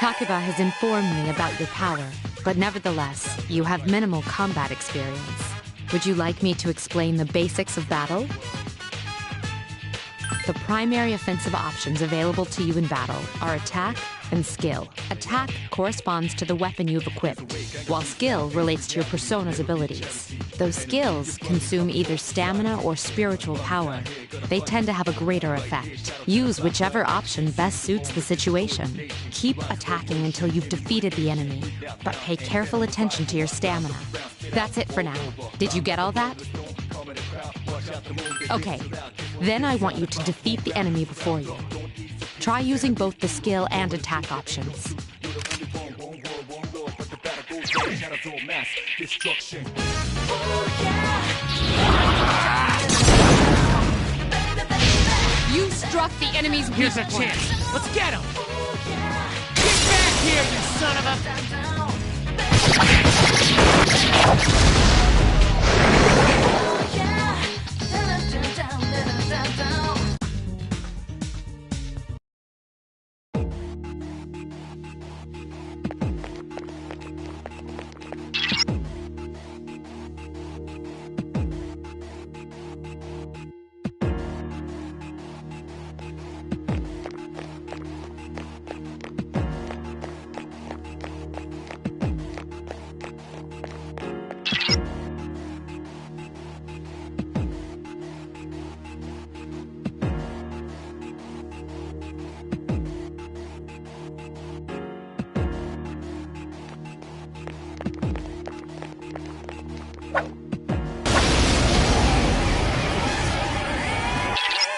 Takuba has informed me about your power, but nevertheless, you have minimal combat experience. Would you like me to explain the basics of battle? The primary offensive options available to you in battle are attack, and skill. Attack corresponds to the weapon you've equipped, while skill relates to your persona's abilities. Those skills consume either stamina or spiritual power. They tend to have a greater effect. Use whichever option best suits the situation. Keep attacking until you've defeated the enemy, but pay careful attention to your stamina. That's it for now. Did you get all that? Okay, then I want you to defeat the enemy before you. Try using both the skill and attack options. You struck the enemy's weak Here's a point. chance. Let's get him! Get back here, you son of a...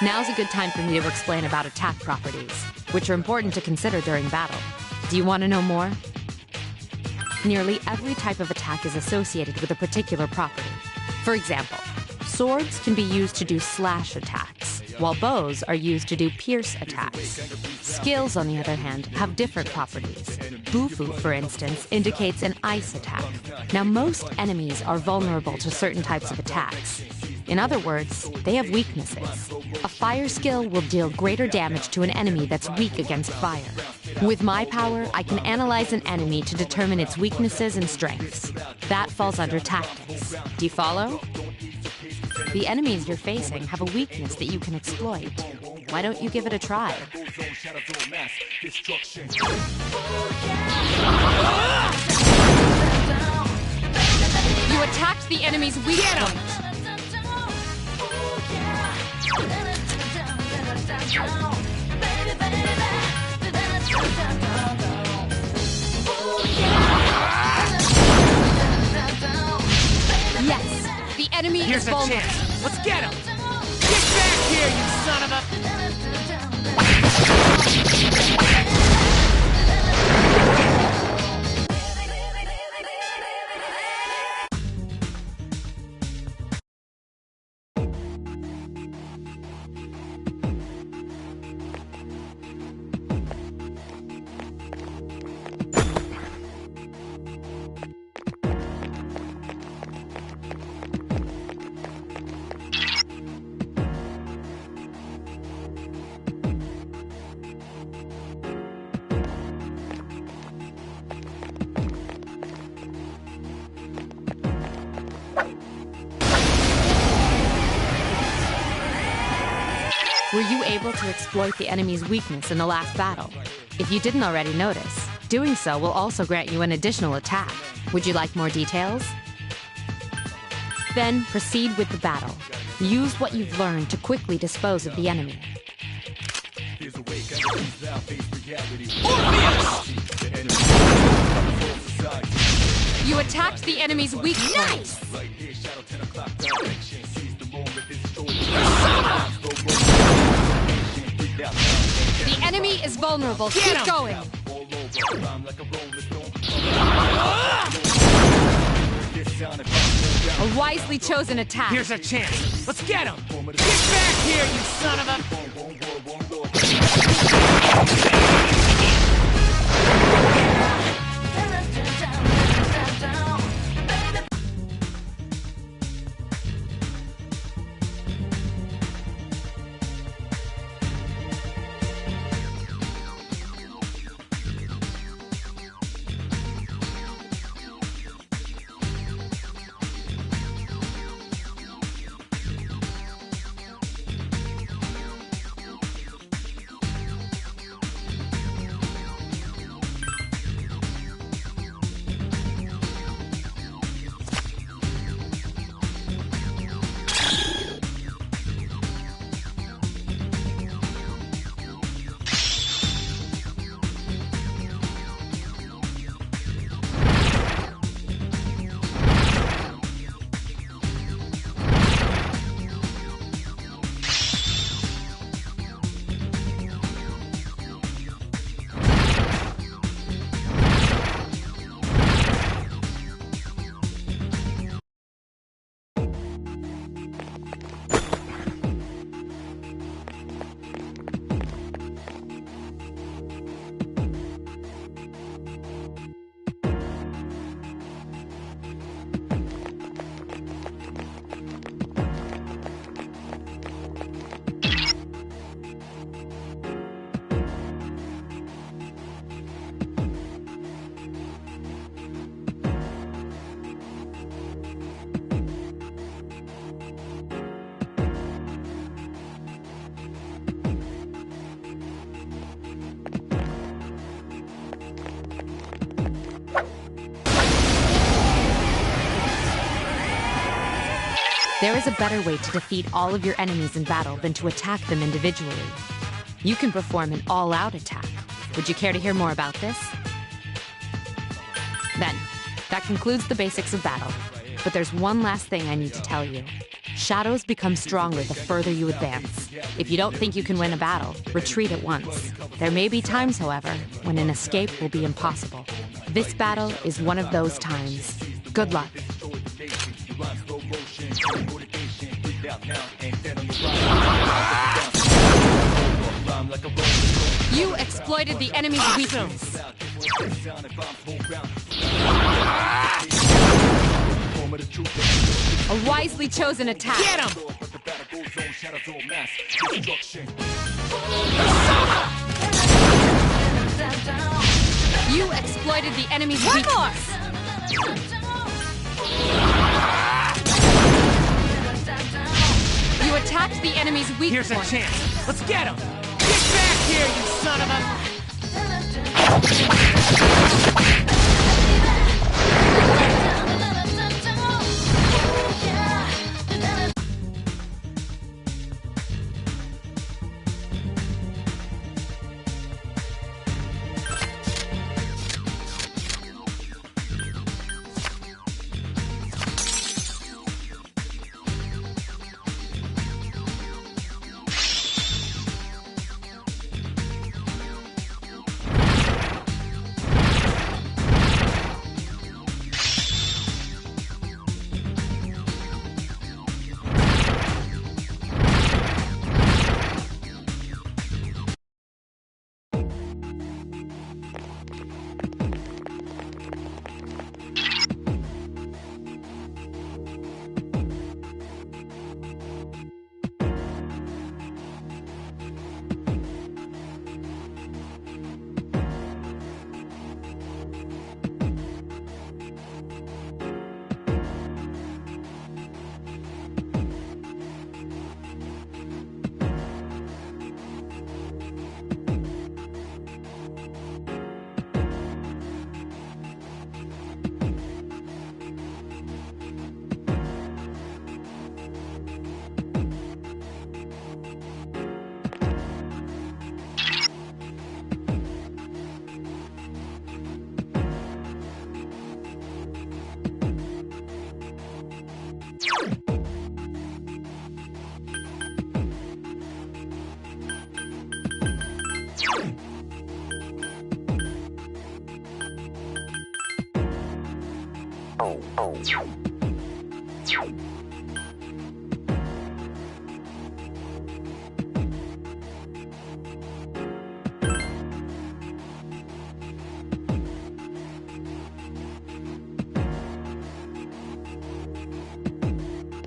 Now's a good time for me to explain about attack properties, which are important to consider during battle. Do you want to know more? Nearly every type of attack is associated with a particular property. For example, swords can be used to do slash attacks, while bows are used to do pierce attacks. Skills, on the other hand, have different properties. Bufu, for instance, indicates an ice attack. Now, most enemies are vulnerable to certain types of attacks. In other words, they have weaknesses. A fire skill will deal greater damage to an enemy that's weak against fire. With my power, I can analyze an enemy to determine its weaknesses and strengths. That falls under tactics. Do you follow? The enemies you're facing have a weakness that you can exploit. Why don't you give it a try? You attacked the enemy's weak point. Yes, the enemy Here's is a vulnerable. chance. Let's get him! Get back here, you son of a... Were you able to exploit the enemy's weakness in the last battle? If you didn't already notice, doing so will also grant you an additional attack. Would you like more details? Then proceed with the battle. Use what you've learned to quickly dispose of the enemy. You attacked the enemy's weak point. Nice! The enemy is vulnerable. Keep going. A wisely chosen attack. Here's a chance. Let's get him! Get back here, you son of a... There is a better way to defeat all of your enemies in battle than to attack them individually. You can perform an all-out attack. Would you care to hear more about this? Then, that concludes the basics of battle. But there's one last thing I need to tell you. Shadows become stronger the further you advance. If you don't think you can win a battle, retreat at once. There may be times, however, when an escape will be impossible. This battle is one of those times. Good luck. You exploited the enemy's weakness. A wisely chosen attack. Get him! You exploited the enemy's weakness. You attacked the enemy's weak Here's point. a chance. Let's get him! Get back here, you son of a...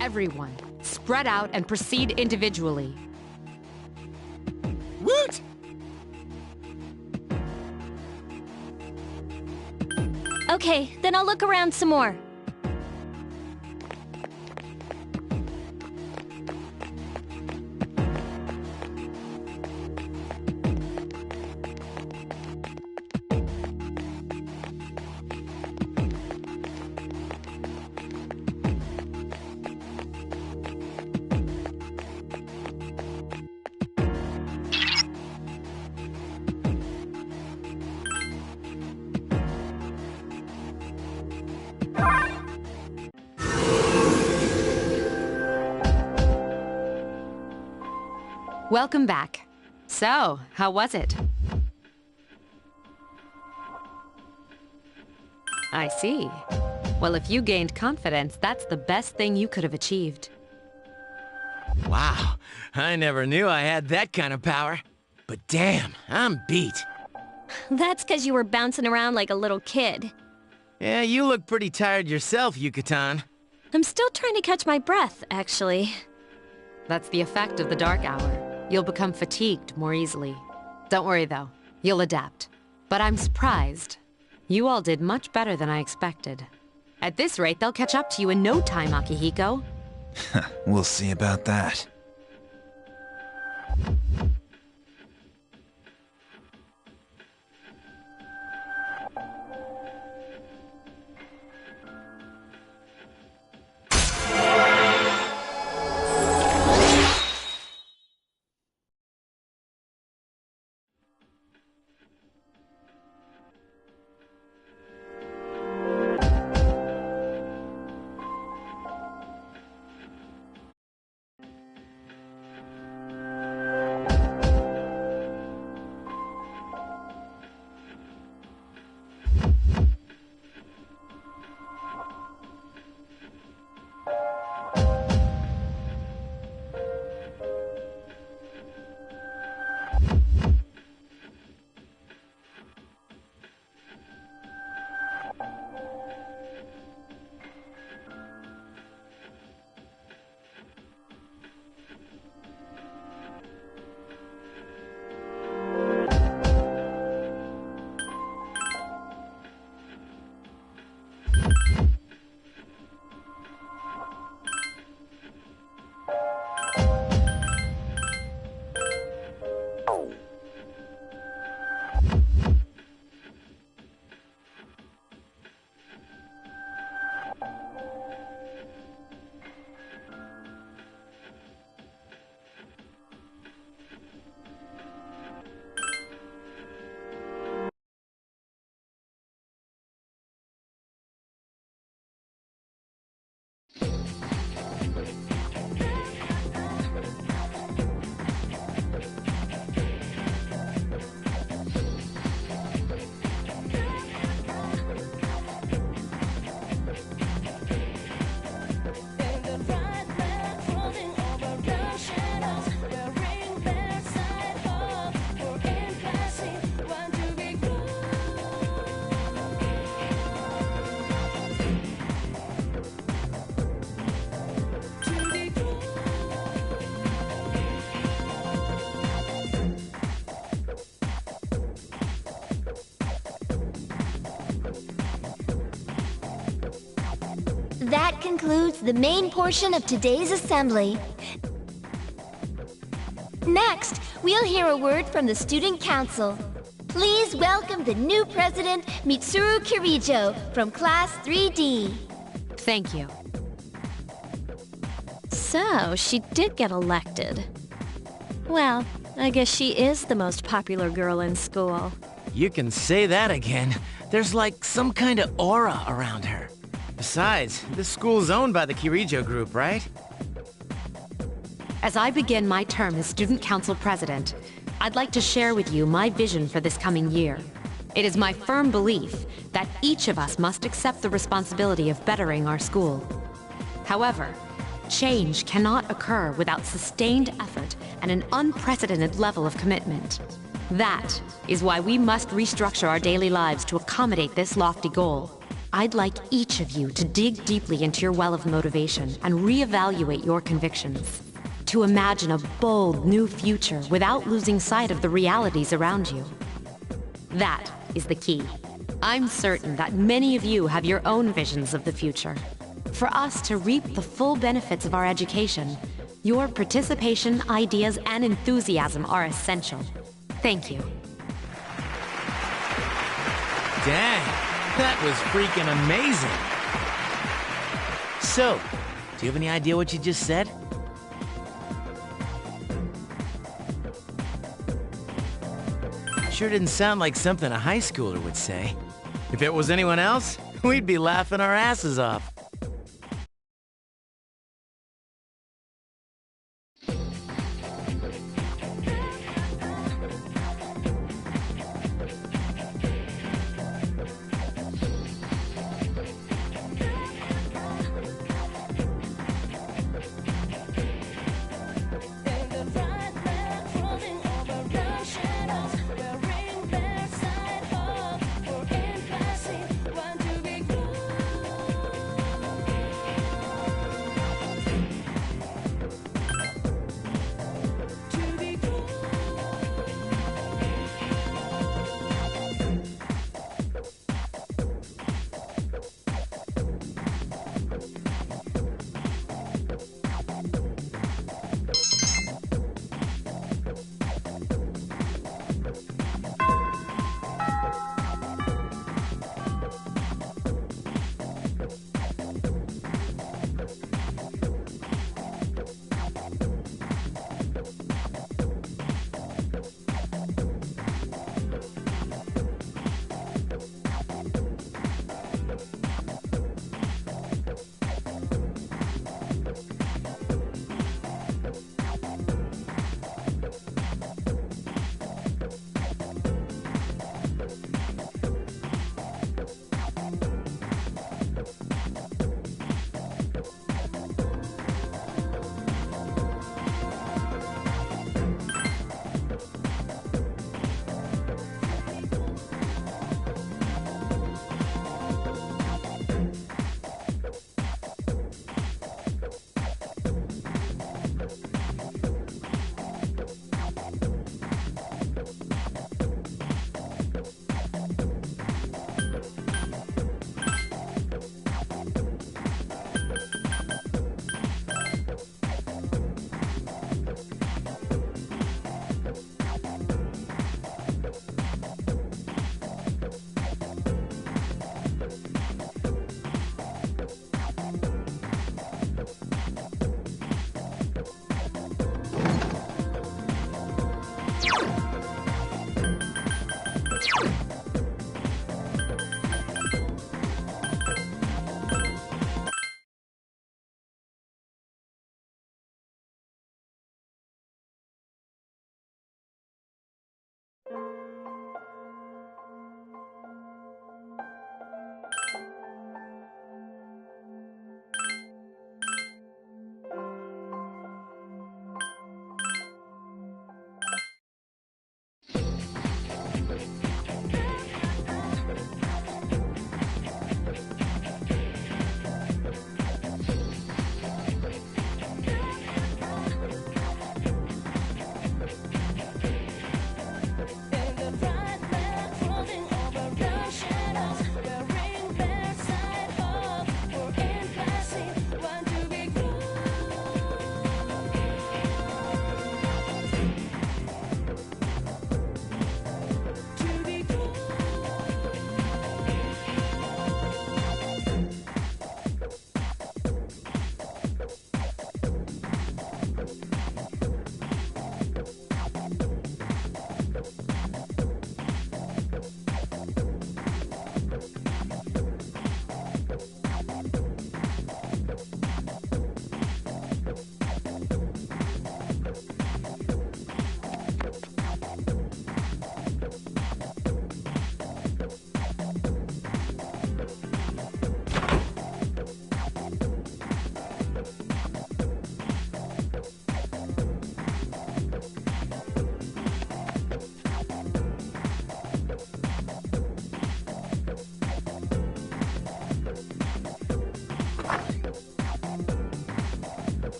Everyone, spread out and proceed individually. Woot! Okay, then I'll look around some more. Welcome back. So, how was it? I see. Well, if you gained confidence, that's the best thing you could have achieved. Wow, I never knew I had that kind of power. But damn, I'm beat. That's because you were bouncing around like a little kid. Yeah, you look pretty tired yourself, Yucatan. I'm still trying to catch my breath, actually. That's the effect of the dark hour. You'll become fatigued more easily. Don't worry, though. You'll adapt. But I'm surprised. You all did much better than I expected. At this rate, they'll catch up to you in no time, Akihiko. We'll see about that. That concludes the main portion of today's assembly. Next, we'll hear a word from the Student Council. Please welcome the new president, Mitsuru Kirijo, from Class 3D. Thank you. So, she did get elected. Well, I guess she is the most popular girl in school. You can say that again. There's like some kind of aura around her. Besides, this school's owned by the Kirijo Group, right? As I begin my term as Student Council President, I'd like to share with you my vision for this coming year. It is my firm belief that each of us must accept the responsibility of bettering our school. However, change cannot occur without sustained effort and an unprecedented level of commitment. That is why we must restructure our daily lives to accommodate this lofty goal. I'd like each of you to dig deeply into your well of motivation and reevaluate your convictions. To imagine a bold new future without losing sight of the realities around you. That is the key. I'm certain that many of you have your own visions of the future. For us to reap the full benefits of our education, your participation, ideas, and enthusiasm are essential. Thank you. Dang, that was freaking amazing. So, do you have any idea what you just said? Sure didn't sound like something a high schooler would say. If it was anyone else, we'd be laughing our asses off.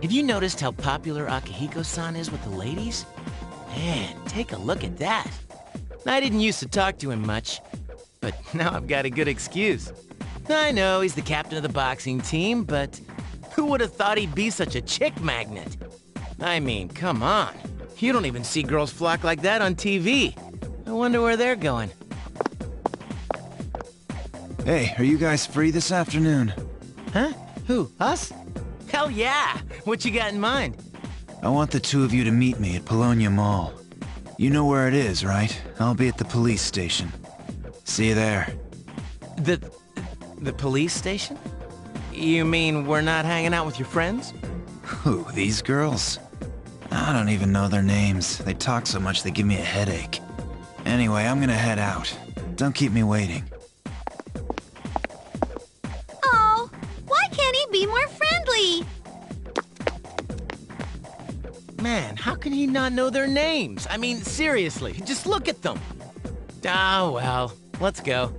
Have you noticed how popular Akihiko-san is with the ladies? Man, take a look at that. I didn't used to talk to him much, but now I've got a good excuse. I know he's the captain of the boxing team, but who would have thought he'd be such a chick magnet? I mean, come on. You don't even see girls flock like that on TV. I wonder where they're going. Hey, are you guys free this afternoon? Huh? Who, us? Hell yeah! What you got in mind? I want the two of you to meet me at Polonia Mall. You know where it is, right? I'll be at the police station. See you there. The police station? You mean we're not hanging out with your friends? Who, these girls? I don't even know their names. They talk so much they give me a headache. Anyway, I'm gonna head out. Don't keep me waiting. Oh, why can't he be more friendly? Man, how can he not know their names? I mean, seriously, just look at them. Ah, well, let's go.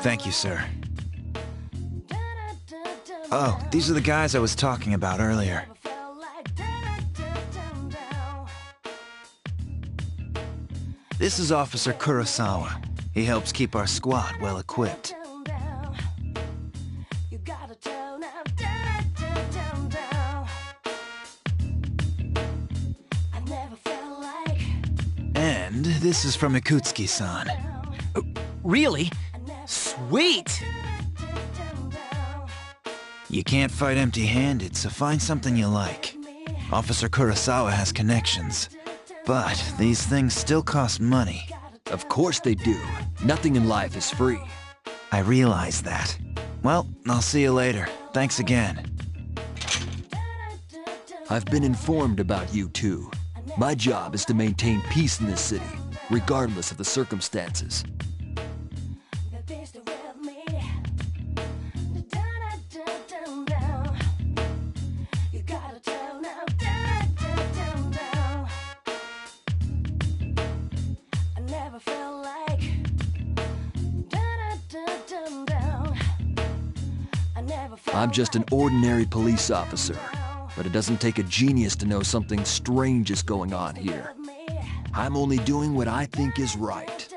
Thank you, sir. Oh, these are the guys I was talking about earlier. This is Officer Kurosawa. He helps keep our squad well equipped. And this is from Ikutsuki-san. Really? Sweet! You can't fight empty-handed, so find something you like. Officer Kurosawa has connections. But these things still cost money. Of course they do. Nothing in life is free. I realize that. Well, I'll see you later. Thanks again. I've been informed about you two. My job is to maintain peace in this city, regardless of the circumstances. I'm just an ordinary police officer, but it doesn't take a genius to know something strange is going on here. I'm only doing what I think is right.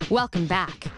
Welcome back.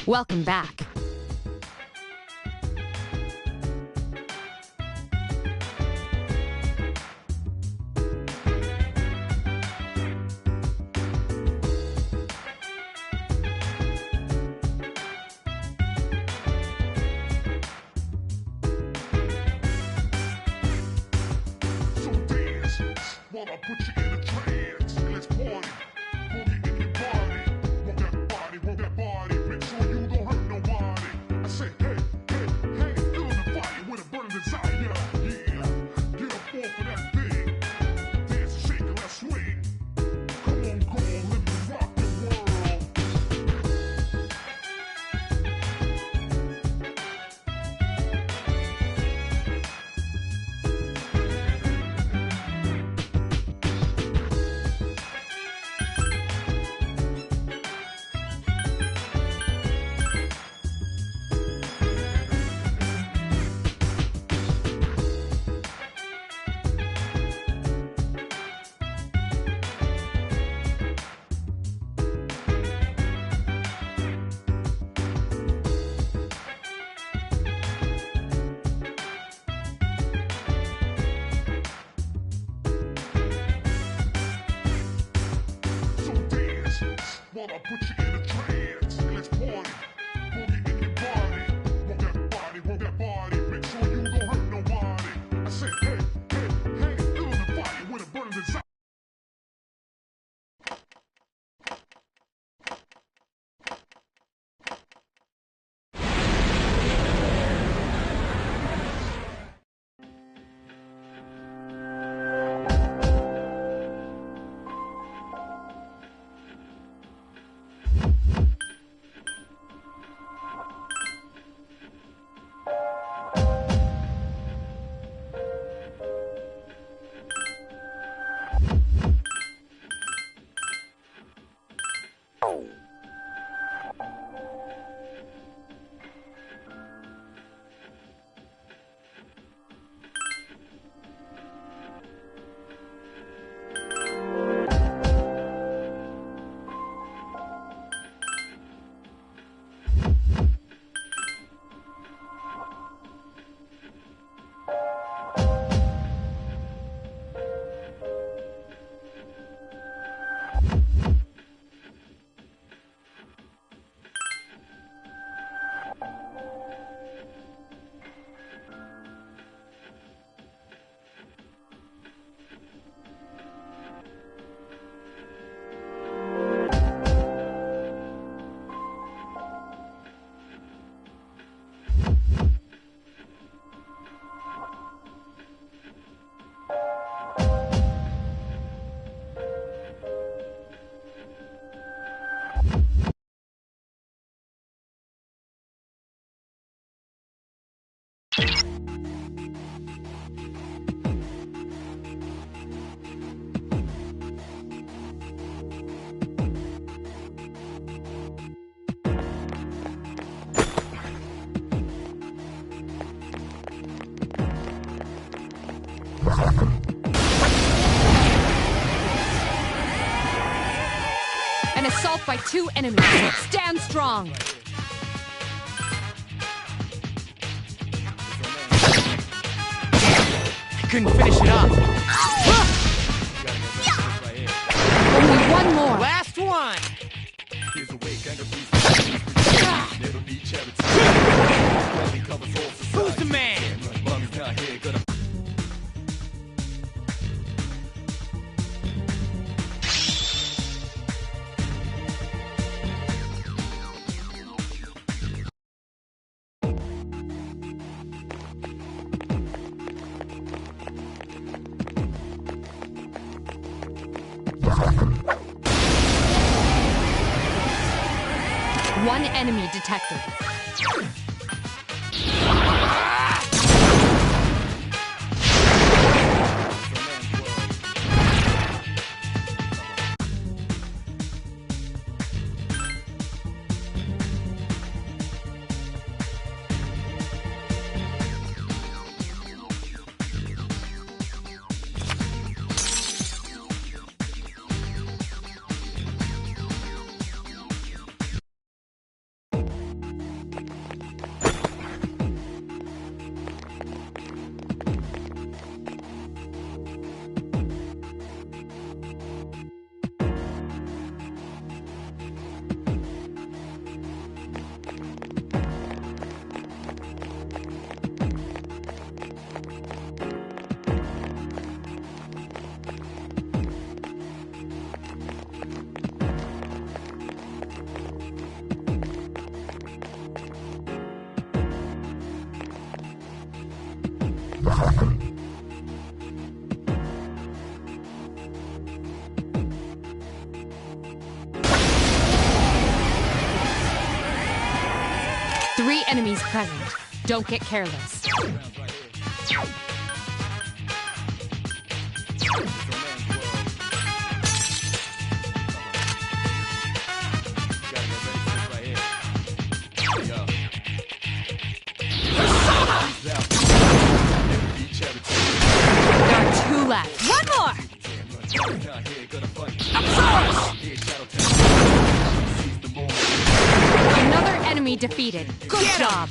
Welcome back. So dance while I put you in a trance. Let's party. Move it in your body. Work that body, work that body. Make sure you don't hurt nobody. I say, hey, hey, hey, feel the fire with a burning desire. Yeah, get up off of that thing. Dance and shake and let's swing. Come on, girl, let me rock the world. While I put you in a trance, let's party. Move it in your body. Work that body, make sure you don't hurt nobody. I say, hey, hey, hey, feel the fire with a burning desire. Assault by 2 enemies. Stand strong. I couldn't finish it off. Only one more. Last one. Who's the man? One enemy detected. Three enemies present. Don't get careless. There are 2 left. One more! Another enemy defeated. Good job.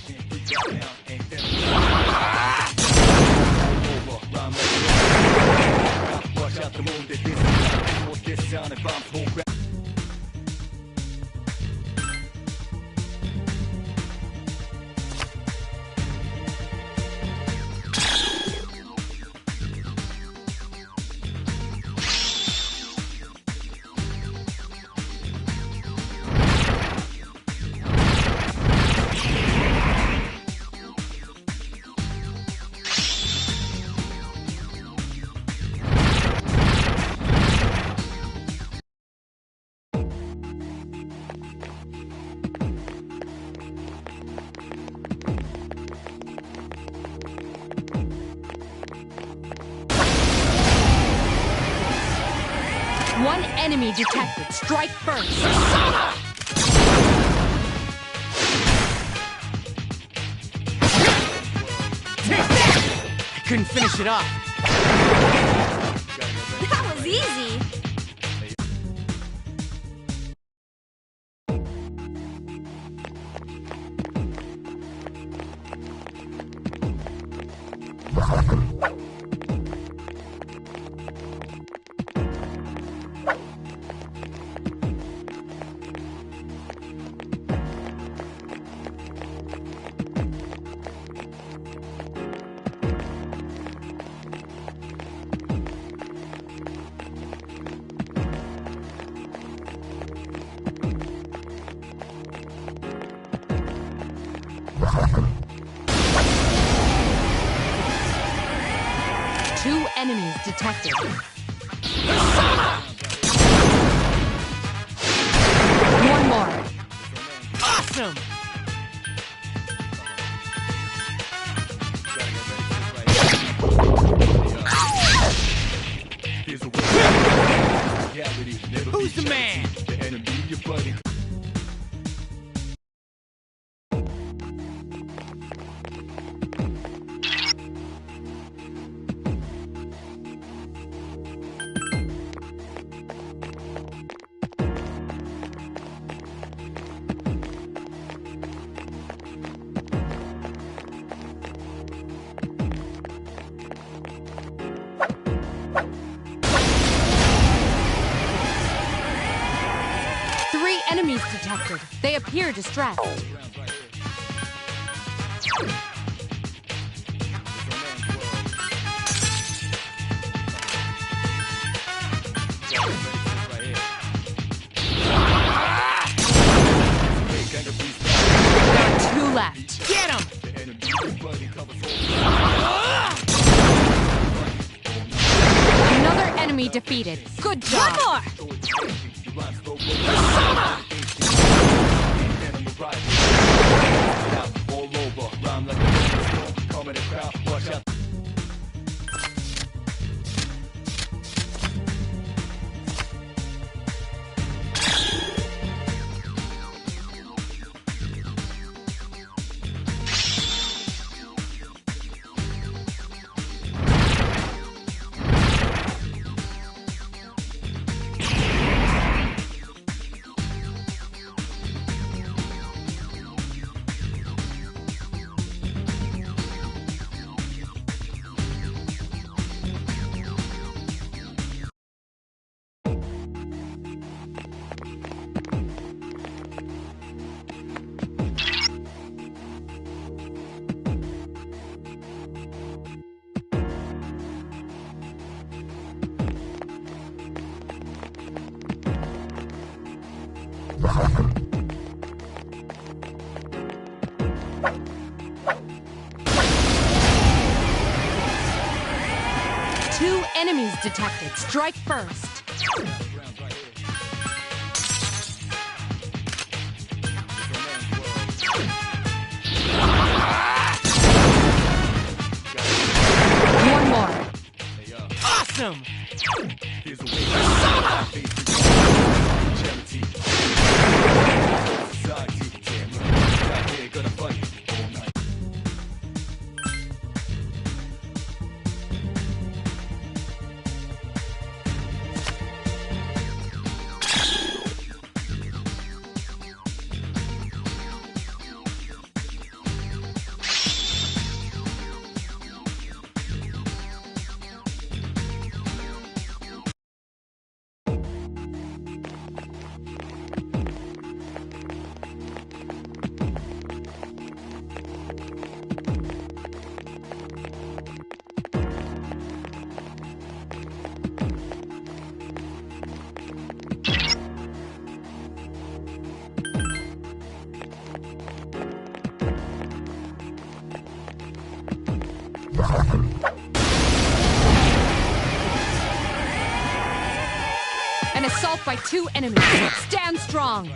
One enemy detected. Strike first. I couldn't finish it off. That was easy. Two enemies detected. One more. Awesome! Who's the man? detected. They appear distressed. There are 2 left. Get him! Another enemy defeated. Good job. One more! Two enemies detected. Strike first. One more. Awesome! An assault by two enemies. Stand strong.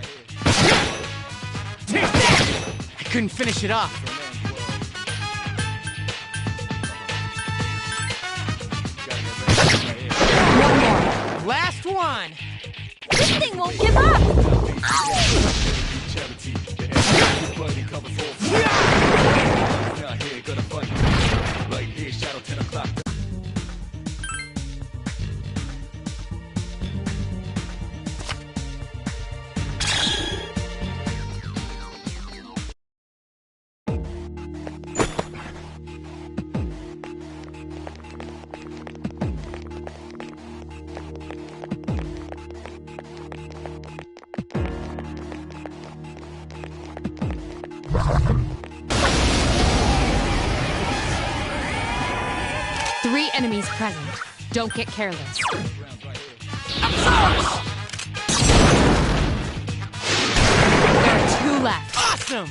Take that! I couldn't finish it off. One more. Last one! This thing won't give up! Three enemies present. Don't get careless. There are two left. Awesome!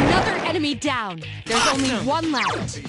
Another enemy down. There's only one left.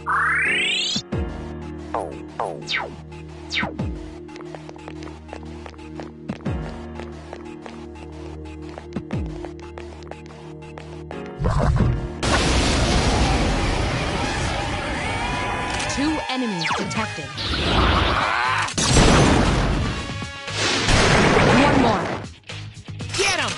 Two enemies detected. One more. Get him!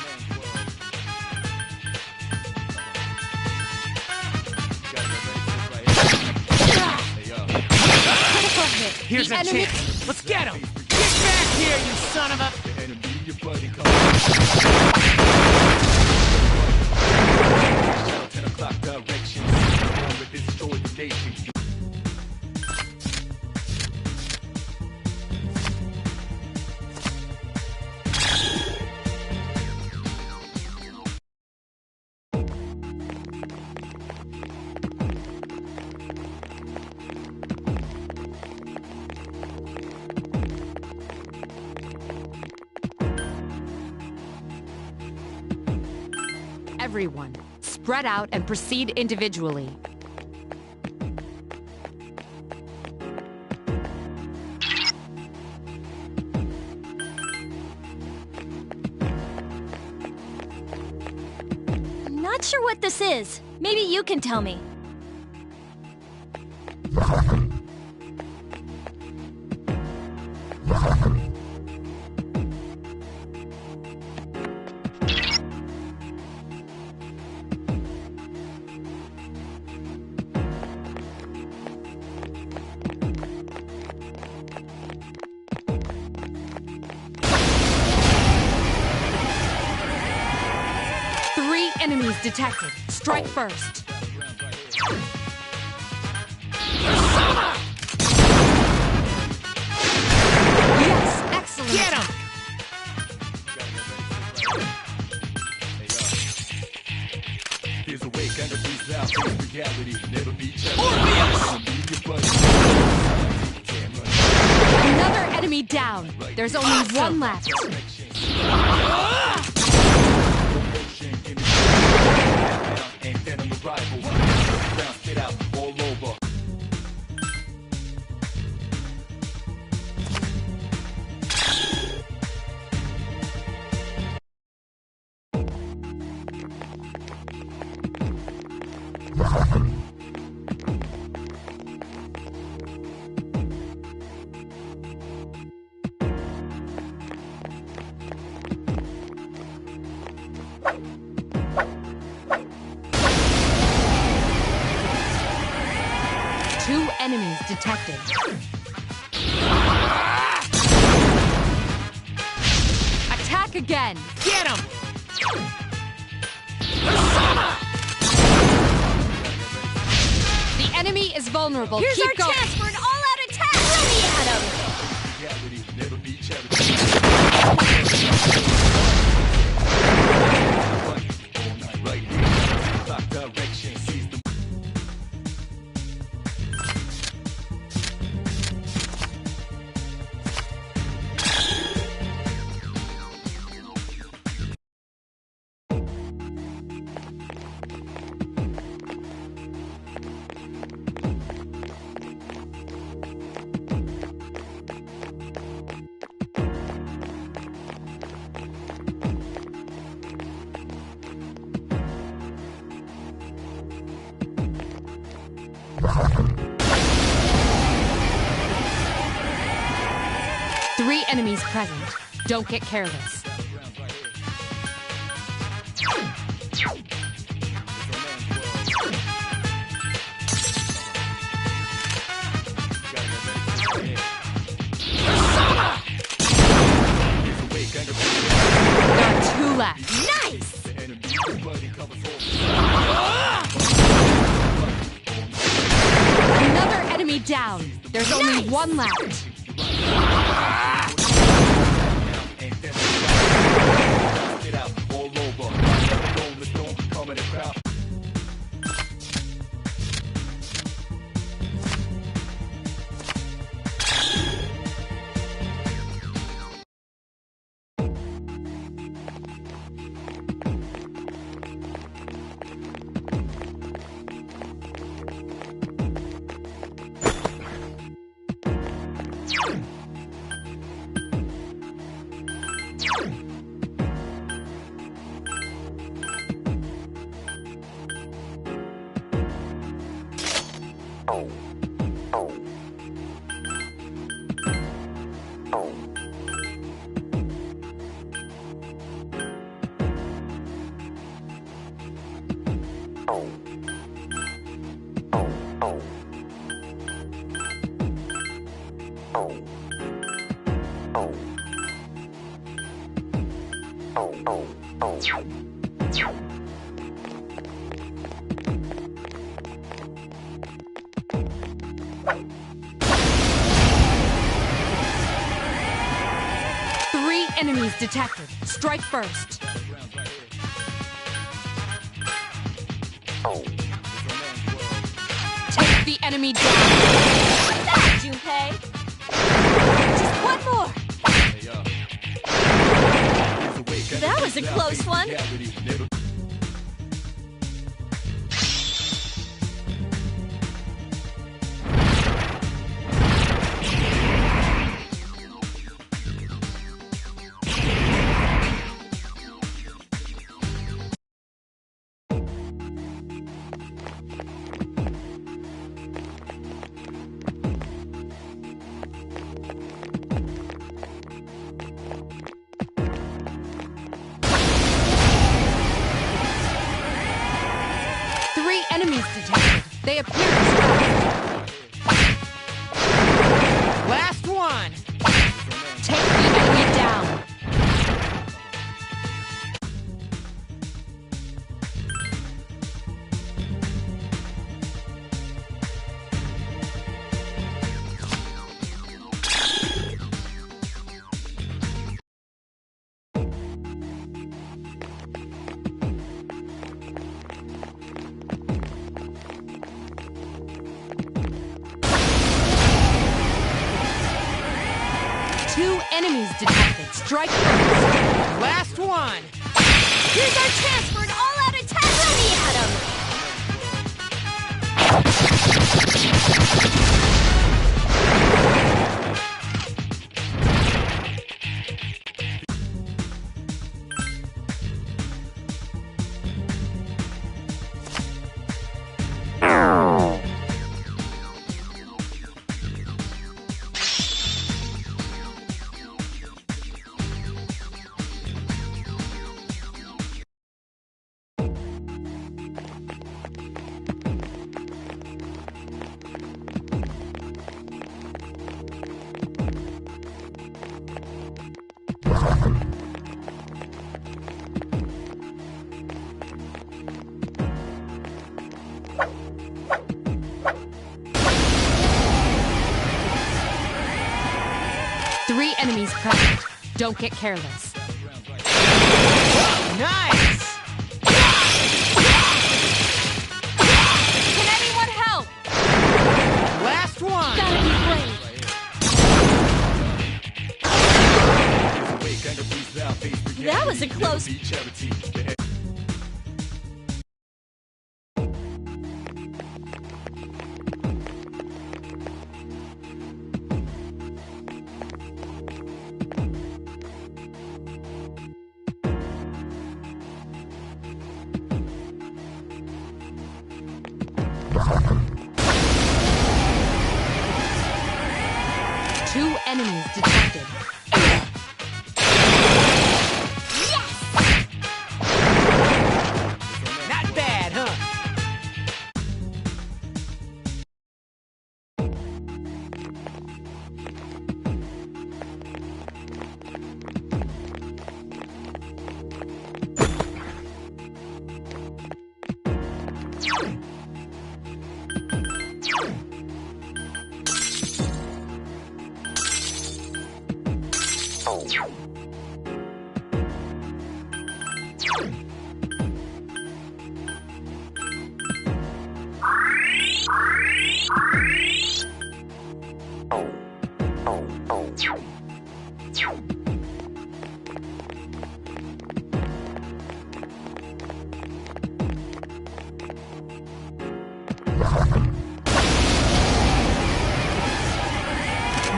Critical hit. Here's The a enemy- chance. Let's get him! Get back here, you son of a... Everyone, spread out and proceed individually. Not sure what this is. Maybe you can tell me. Three enemies detected. Strike first. Yes, excellent. Get him! Here's a way, kind of breathe out, face reality, never be Another enemy down. There's only one left. Two enemies detected. Attack again. Get him! The enemy is vulnerable. Here's Keep our going. chance for an all-out attack! Throw me at him! Three enemies present. Don't get careless. There are two left. Nice! Another enemy down. There's only one left. Three enemies detected. Strike first. Take the enemy down. What's that, Junpei? Just one more. That was a close one. Enemies detected. They appear distracted. Last one! Take the enemy down. Two enemies detected. Strike first. Last one! Here's our chance for an all-out attack! Let me at him! Three enemies present. Don't get careless. Nice! Can anyone help? Last one! Gotta be brave. That was a close... Two enemies detected. Not bad, huh?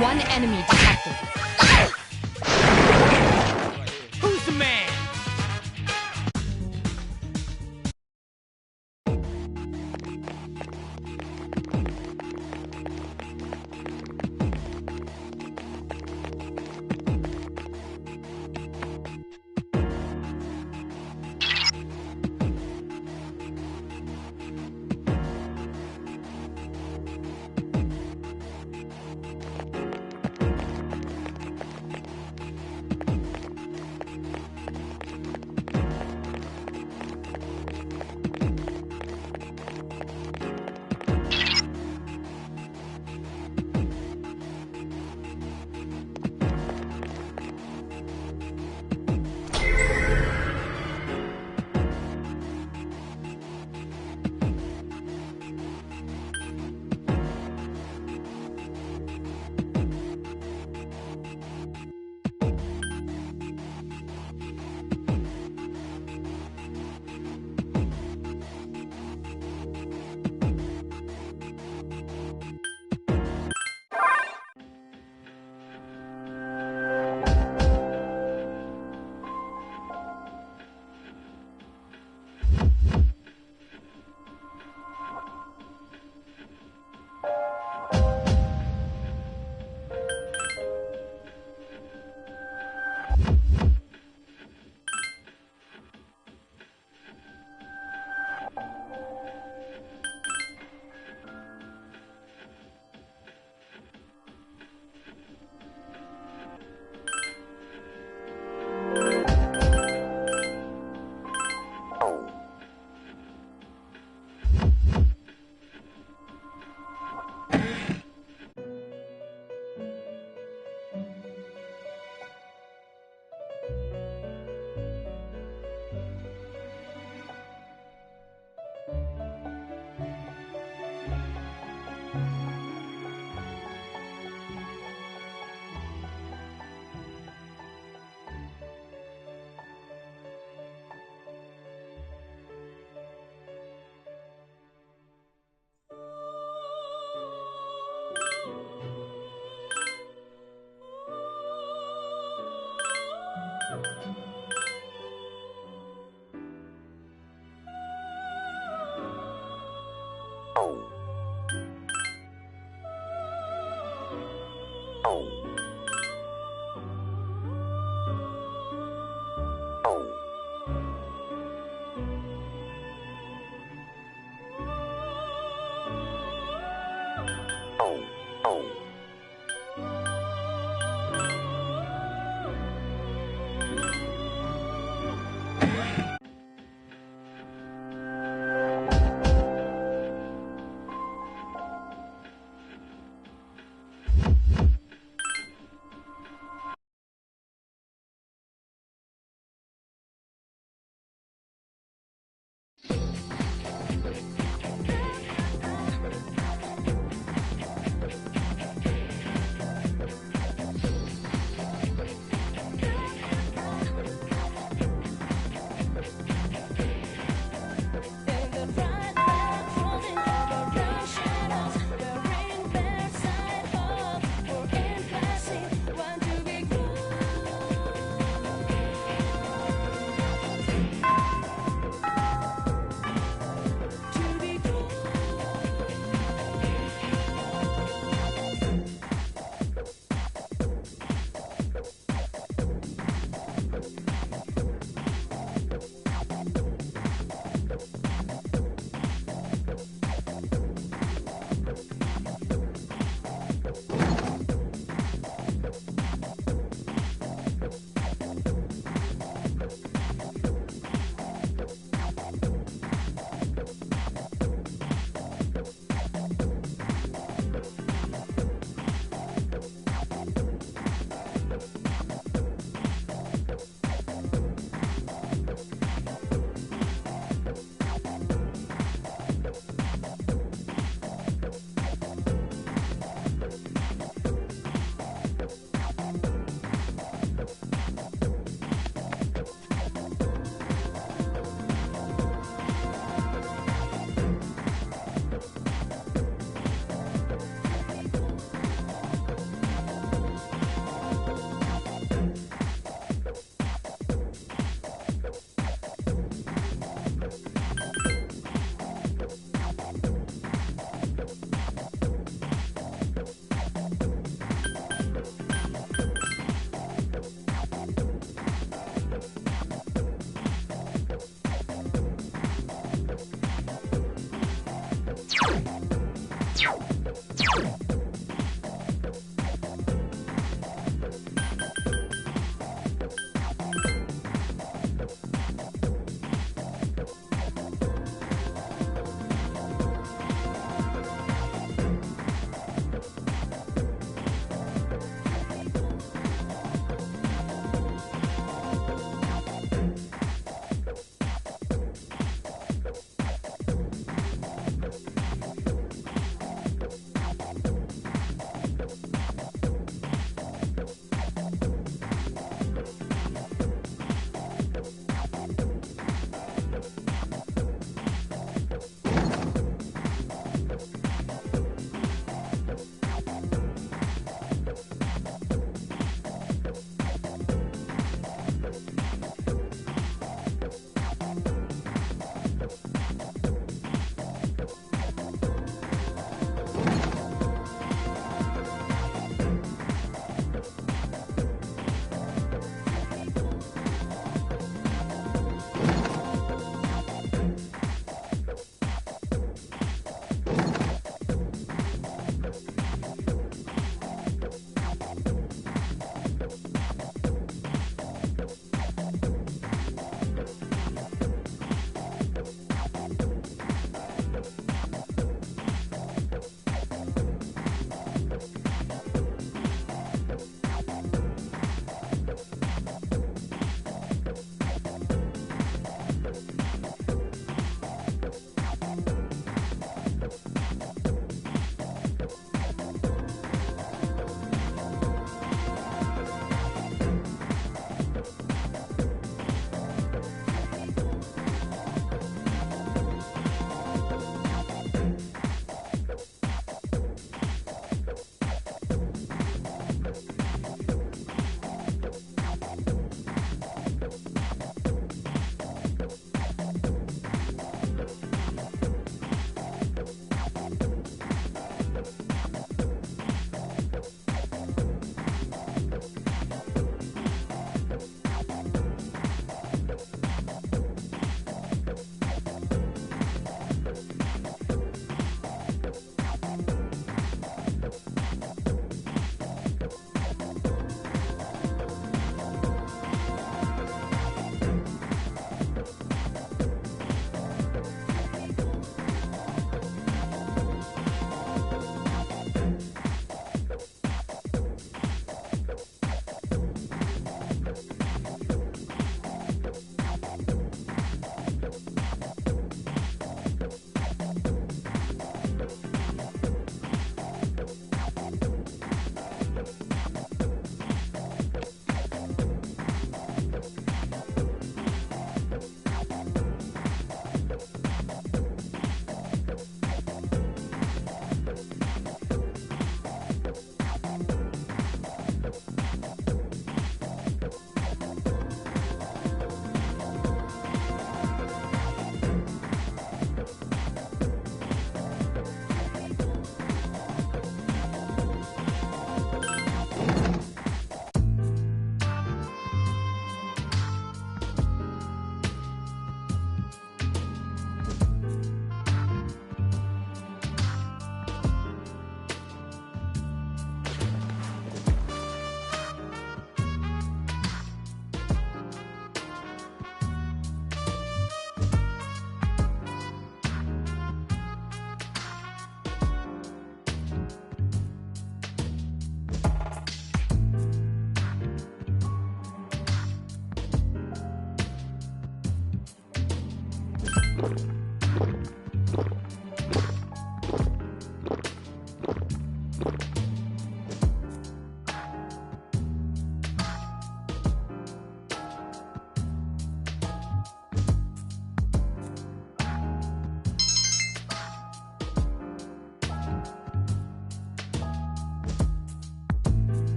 One enemy detected. Who's the man?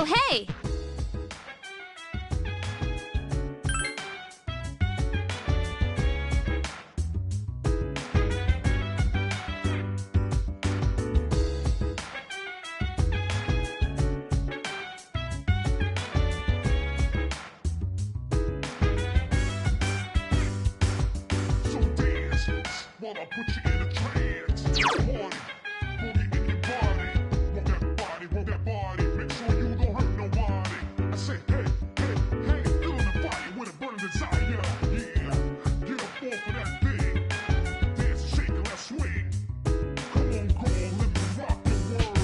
Oh, hey! While I put you in a trance. Party, boogie in your body. Rock that body, make sure you don't hurt nobody. I say, hey, hey, hey, feeling the fire with a burning desire. Yeah, get up off of that thing. Dance, shake, and let's swing. Come on, girl, let me rock the world.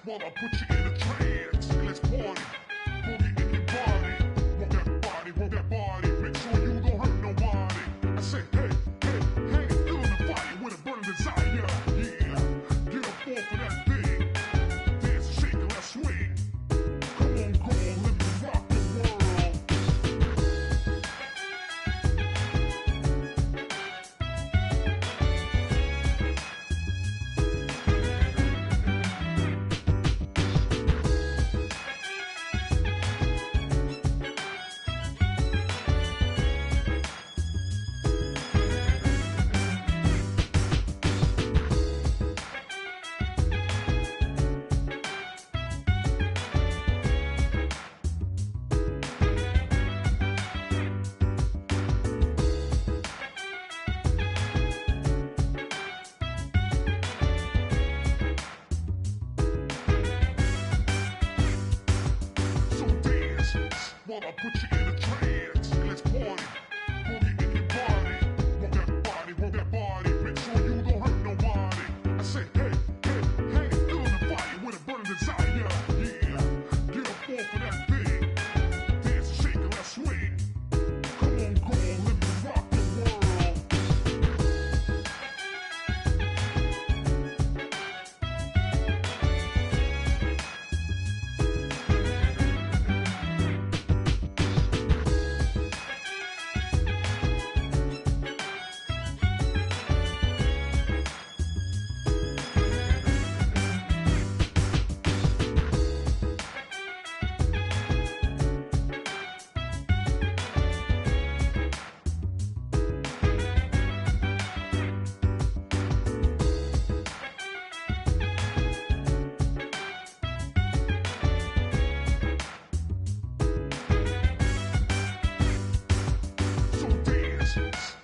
While I put you in a trance, let's party. Boogie in your body. Rock that body, make sure you don't hurt nobody. I say, hey, hey, hey, feeling the fire with a burning desire. Yeah, get up off of that thing. Dance, shake, and let's swing. Come on, girl, let me rock the world. While I put you in a trance, let's party. Boogie in your body. Rock that body, make sure you don't hurt nobody. I say, hey, hey, hey, feeling the fire with a burning desire. Yeah, get up off of that thing. Dance, shake, and let's swing. Come on, girl, let me rock the world.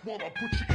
While I put you